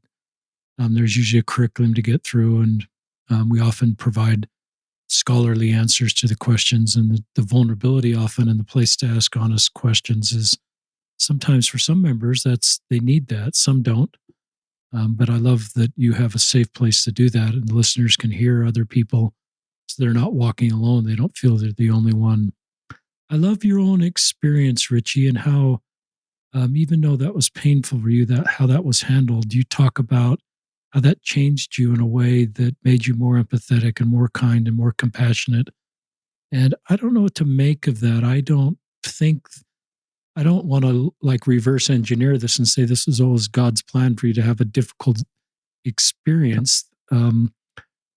there's usually a curriculum to get through, and we often provide scholarly answers to the questions, and the vulnerability often and the place to ask honest questions is sometimes for some members they need that, some don't. But I love that you have a safe place to do that, and the listeners can hear other people, so they're not walking alone. They don't feel they're the only one. I love your own experience, Richie, and how, even though that was painful for you, how that was handled. You talk about how that changed you in a way that made you more empathetic and more kind and more compassionate. And I don't know what to make of that. I don't want to reverse engineer this and say this is always God's plan for you to have a difficult experience.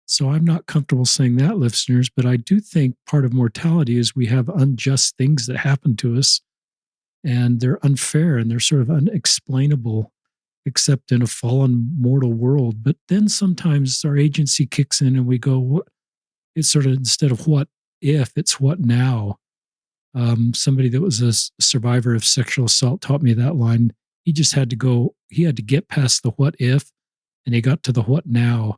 So I'm not comfortable saying that, listeners, but I do think part of mortality is we have unjust things that happen to us, and they're unfair and they're sort of unexplainable, except in a fallen mortal world. But then sometimes our agency kicks in and we go, what? It's sort of, instead of what if, it's what now. Somebody that was a survivor of sexual assault taught me that line. He had to get past the what if, and he got to the what now.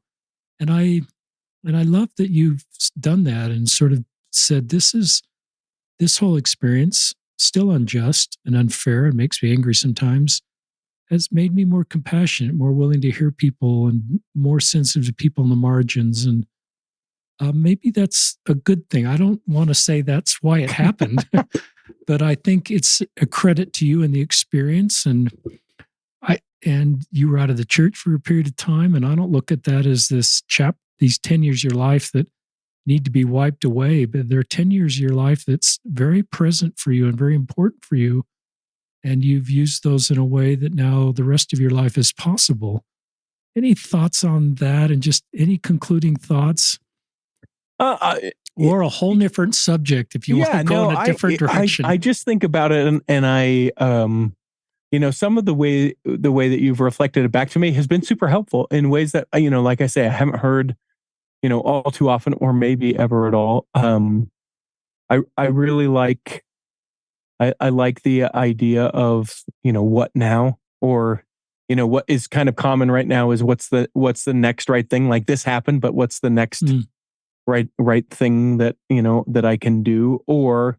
And I love that you've done that and sort of said, this whole experience, still unjust and unfair and makes me angry sometimes, has made me more compassionate, more willing to hear people and more sensitive to people on the margins. And maybe that's a good thing. I don't want to say that's why it happened, but I think it's a credit to you and the experience. And you were out of the church for a period of time, and I don't look at that as these 10 years of your life that need to be wiped away, but there are 10 years of your life that's very present for you and very important for you. And you've used those in a way that now the rest of your life is possible. Any thoughts on that, and just any concluding thoughts? Or a whole different subject if you want to go in a different direction. I just think about it, and I, some of the way that you've reflected it back to me has been super helpful in ways that, like I say, I haven't heard, all too often, or maybe ever at all. I really like, I like the idea of, what now, or, what is kind of common right now is what's the next right thing. Like, this happened, but what's the next right thing that, that I can do? Or,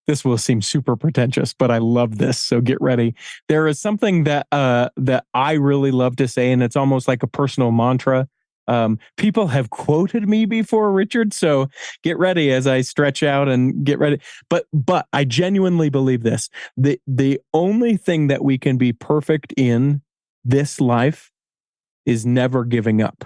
this will seem super pretentious, but I love this, so get ready. There is something that I really love to say, and it's almost like a personal mantra. People have quoted me before, Richard, so get ready as I stretch out and get ready. But I genuinely believe this. The only thing that we can be perfect in this life is never giving up.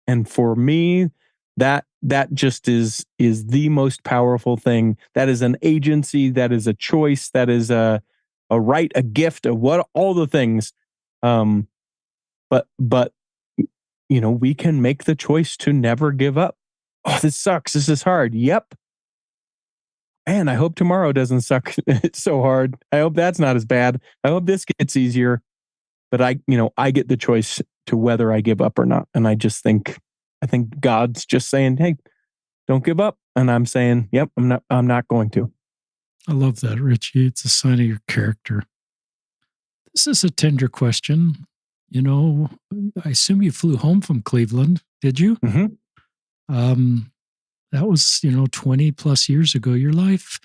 And for me, that just is the most powerful thing. That is an agency, that is a choice, that is a right, a gift, all the things. But we can make the choice to never give up. Oh, this sucks. This is hard. Yep. Man, I hope tomorrow doesn't suck so hard. I hope that's not as bad. I hope this gets easier. But I get the choice to whether I give up or not. And I think God's just saying, hey, don't give up. And I'm saying, yep, I'm not going to. I love that, Richie. It's a sign of your character. This is a tender question. I assume you flew home from Cleveland. Did you? Mm-hmm. That was, 20 plus years ago. Your life,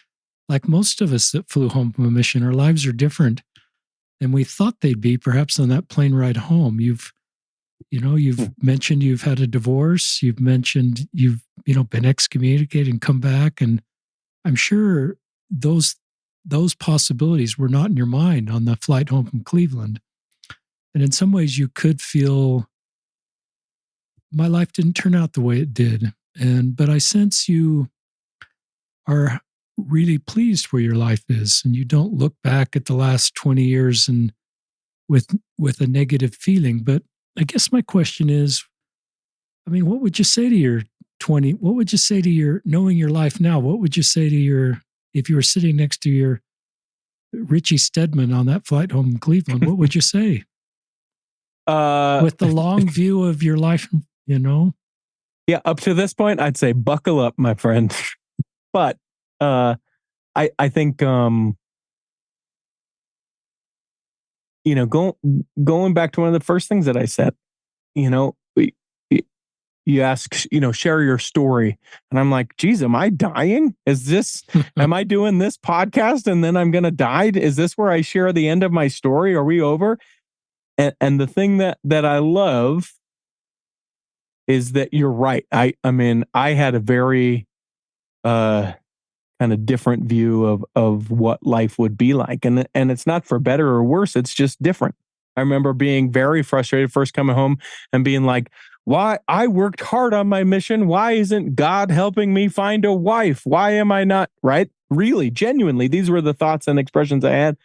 like most of us that flew home from a mission, our lives are different. than we thought they'd be, perhaps on that plane ride home. You've mentioned you've had a divorce. You've mentioned you've been excommunicated and come back, and I'm sure those possibilities were not in your mind on the flight home from Cleveland. And in some ways, you could feel my life didn't turn out the way it did, but I sense you are really pleased where your life is, and you don't look back at the last 20 years and with a negative feeling. But I guess my question is, I mean, what would you say to your 20? What would you say to your, knowing your life now? What would you say to your, if you were sitting next to your Richie Steadman on that flight home from Cleveland, what would you say? With the long view of your life, Yeah, up to this point, I'd say buckle up, my friend. But I think going back to one of the first things that I said, you ask, share your story, and I'm like, geez, am I dying? Am I doing this podcast and then I'm gonna die? Is this where I share the end of my story? Are we over? And the thing that I love is that you're right. I mean, I had a very kind of different view of what life would be like. And it's not for better or worse. It's just different. I remember being very frustrated first coming home and being like, why? I worked hard on my mission. Why isn't God helping me find a wife? Why am I not, right? Really, genuinely, these were the thoughts and expressions I had.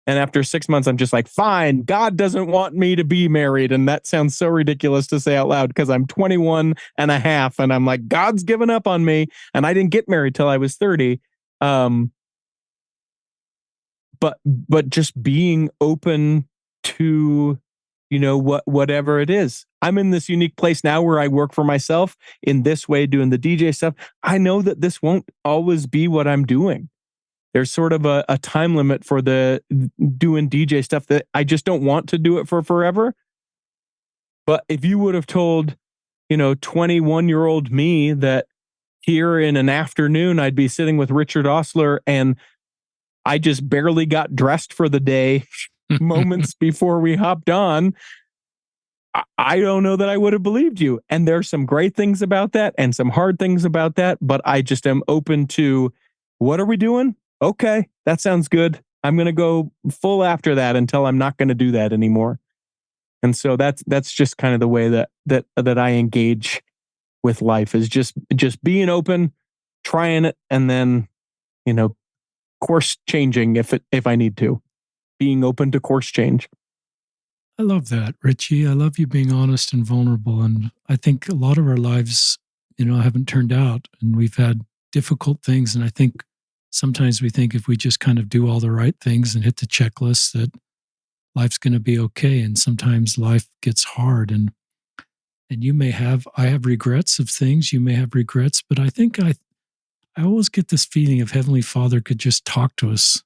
And after 6 months, I'm just like, fine, God doesn't want me to be married. And that sounds so ridiculous to say out loud because I'm 21 and a half. And I'm like, God's given up on me. And I didn't get married till I was 30. But just being open to, whatever it is. I'm in this unique place now where I work for myself in this way, doing the DJ stuff. I know that this won't always be what I'm doing. There's sort of a time limit for the doing DJ stuff that I just don't want to do it for forever. But if you would have told, 21-year-old me that here in an afternoon, I'd be sitting with Richard Ostler and I just barely got dressed for the day moments before we hopped on, I don't know that I would have believed you. And there's some great things about that and some hard things about that. But I just am open to, what are we doing? Okay, that sounds good. I'm going to go full after that until I'm not going to do that anymore. And so that's just kind of the way that I engage with life, is just being open, trying it, and then, course changing if I need to. Being open to course change. I love that, Richie. I love you being honest and vulnerable. And I think a lot of our lives, haven't turned out, and we've had difficult things. And I think sometimes we think if we just kind of do all the right things and hit the checklist that life's going to be okay. And sometimes life gets hard, and I have regrets of things. You may have regrets, but I think I always get this feeling if Heavenly Father could just talk to us,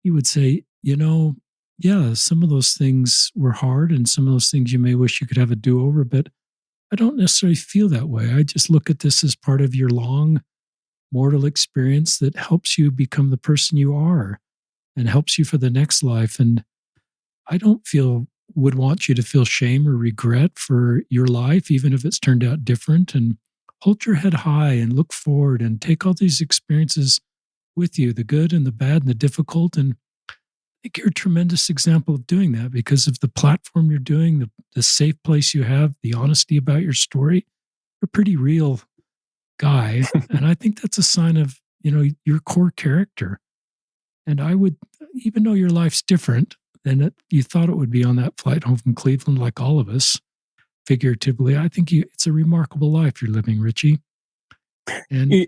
He would say, yeah, some of those things were hard and some of those things you may wish you could have a do-over, but I don't necessarily feel that way. I just look at this as part of your long mortal experience that helps you become the person you are and helps you for the next life. And I would want you to feel shame or regret for your life, even if it's turned out different. And hold your head high and look forward and take all these experiences with you, the good and the bad and the difficult. And I think you're a tremendous example of doing that because of the platform you're doing, the safe place you have, the honesty about your story. You're a pretty real guy. And I think that's a sign of, your core character. And I would, even though your life's different than you thought it would be on that flight home from Cleveland, like all of us, figuratively, I think it's a remarkable life you're living, Richie. And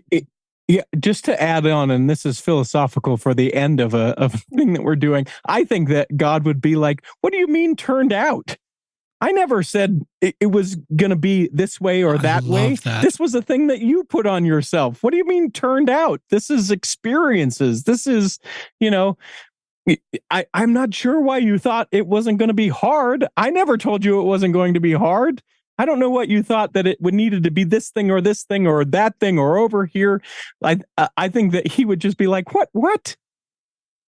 yeah, just to add on, and this is philosophical for the end of a thing that we're doing, I think that God would be like, what do you mean turned out? I never said it was going to be this way or that way. This was a thing that you put on yourself. What do you mean turned out? This is experiences. This is, I'm not sure why you thought it wasn't going to be hard. I never told you it wasn't going to be hard. I don't know what you thought that it would needed to be this thing or that thing or over here. I think that He would just be like, what?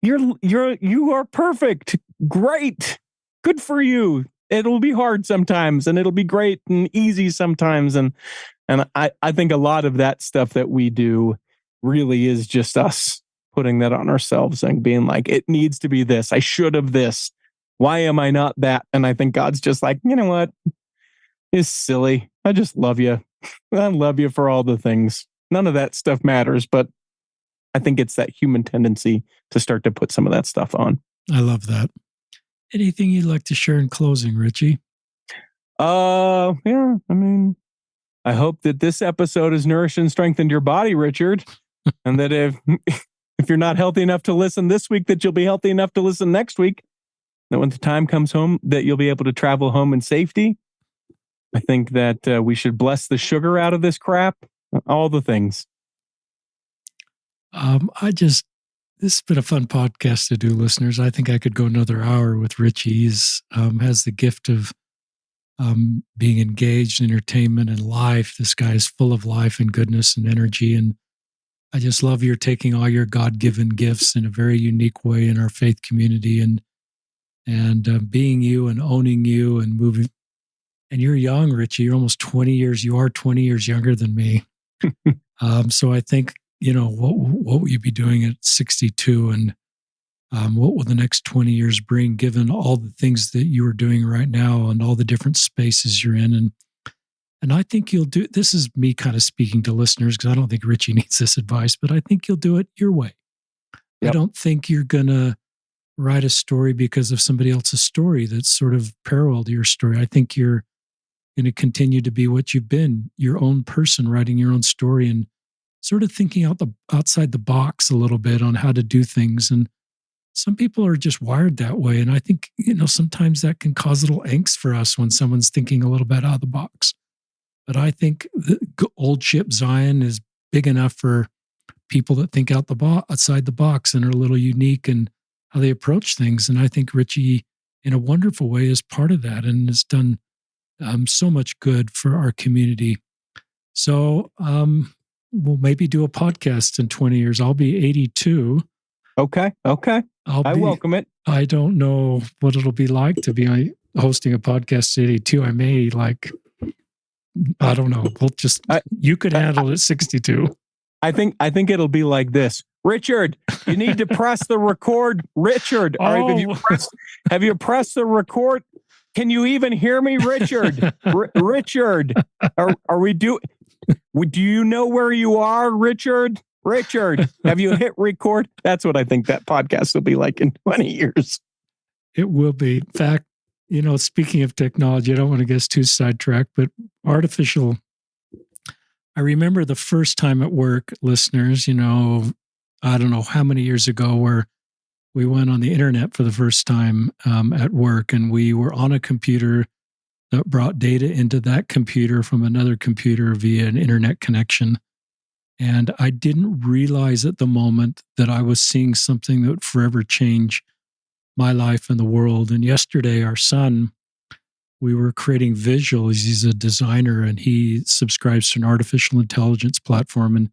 You are perfect. great. Good for you. It'll be hard sometimes and it'll be great and easy sometimes. And I think a lot of that stuff that we do really is just us putting that on ourselves and being like, it needs to be this. I should have this. Why am I not that? And I think God's just like, you know what? It's silly. I just love you. I love you for all the things. None of that stuff matters, but I think it's that human tendency to start to put some of that stuff on. I love that. Anything you'd like to share in closing, Richie? Yeah. I mean, I hope that this episode has nourished and strengthened your body, Richard, and that if you're not healthy enough to listen this week, that you'll be healthy enough to listen next week. That when the time comes home, that you'll be able to travel home in safety. I think that we should bless the sugar out of this crap. All the things. This has been a fun podcast to do, listeners. I think I could go another hour with Richie. He's has the gift of being engaged in entertainment and life. This guy is full of life and goodness and energy. And I just love your taking all your God-given gifts in a very unique way in our faith community and being you and owning you and moving. And you're young, Richie. You're almost 20 years. You are 20 years younger than me. So I think, what will you be doing at 62 and what will the next 20 years bring, given all the things that you are doing right now and all the different spaces you're in? And I think you'll do, this is me kind of speaking to listeners because I don't think Richie needs this advice, but I think you'll do it your way. Yep. I don't think you're going to write a story because of somebody else's story that's sort of parallel to your story. I think you're going to continue to be what you've been, your own person, writing your own story and sort of thinking outside the box a little bit on how to do things. And some people are just wired that way. And I think, sometimes that can cause a little angst for us when someone's thinking a little bit out of the box. But I think the old ship Zion is big enough for people that think outside the box and are a little unique in how they approach things. And I think Richie, in a wonderful way, is part of that and has done so much good for our community. So we'll maybe do a podcast in 20 years. I'll be 82. Okay. I welcome it. I don't know what it'll be like to be hosting a podcast at 82. I may I don't know. You could handle it 62. I think it'll be like this. Richard, you need to press the record. Richard, have you pressed the record? Can you even hear me, Richard? Richard, are we do you know where you are, Richard? Richard, have you hit record? That's what I think that podcast will be like in 20 years. It will be. In fact, speaking of technology, I don't want to get too sidetracked, but I remember the first time at work, listeners, I don't know how many years ago, where we went on the internet for the first time at work, and we were on a computer that brought data into that computer from another computer via an internet connection. And I didn't realize at the moment that I was seeing something that would forever change my life and the world. And yesterday, our son, we were creating visuals. He's a designer and he subscribes to an artificial intelligence platform.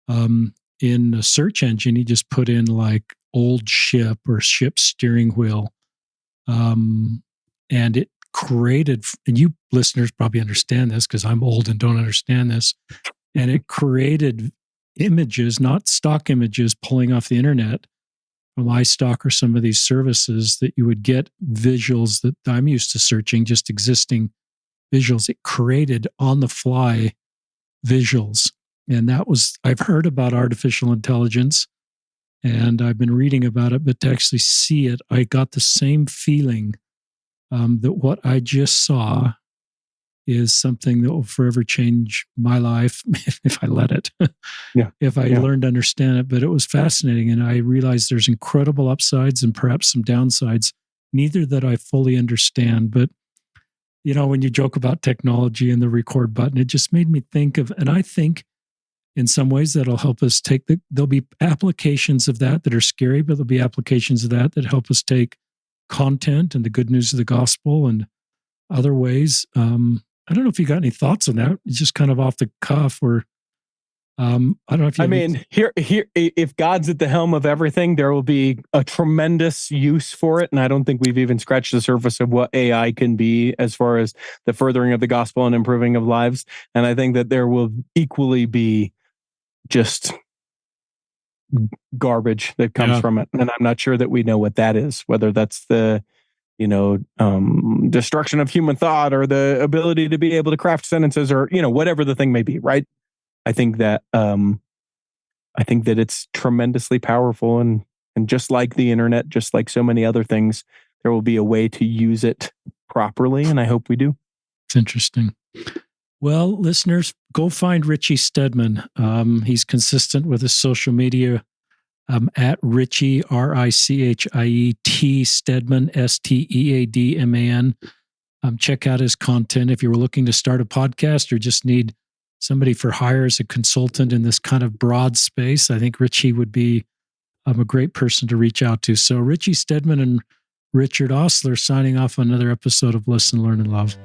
And in a search engine, he just put in like old ship or ship steering wheel. And it created, and you listeners probably understand this because I'm old and don't understand this. And it created images, not stock images pulling off the internet from iStock or some of these services that you would get visuals that I'm used to searching, just existing visuals. It created on the fly visuals. And I've heard about artificial intelligence and I've been reading about it, but to actually see it, I got the same feeling that what I just saw is something that will forever change my life if I let it, if I learn to understand it. But it was fascinating. And I realized there's incredible upsides and perhaps some downsides, neither that I fully understand. But, when you joke about technology and the record button, it just made me think of, and I think in some ways that'll help us there'll be applications of that are scary, but there'll be applications of that help us take content and the good news of the gospel and other ways. I don't know if you got any thoughts on that. It's just kind of off the cuff, or I don't know if you. I mean, here, if God's at the helm of everything, there will be a tremendous use for it. And I don't think we've even scratched the surface of what AI can be as far as the furthering of the gospel and improving of lives. And I think that there will equally be just garbage that comes from it. And I'm not sure that we know what that is, whether that's the, destruction of human thought or the ability to be able to craft sentences or, whatever the thing may be. Right. I think that, it's tremendously powerful and just like the internet, just like so many other things, there will be a way to use it properly. And I hope we do. It's interesting. Well, listeners, go find Richie Steadman. He's consistent with his social media at Richie, RICHIET Steadman, STEADMAN. Check out his content. If you were looking to start a podcast or just need somebody for hire as a consultant in this kind of broad space, I think Richie would be a great person to reach out to. So Richie Steadman and Richard Ostler signing off on another episode of Listen, Learn, and Love.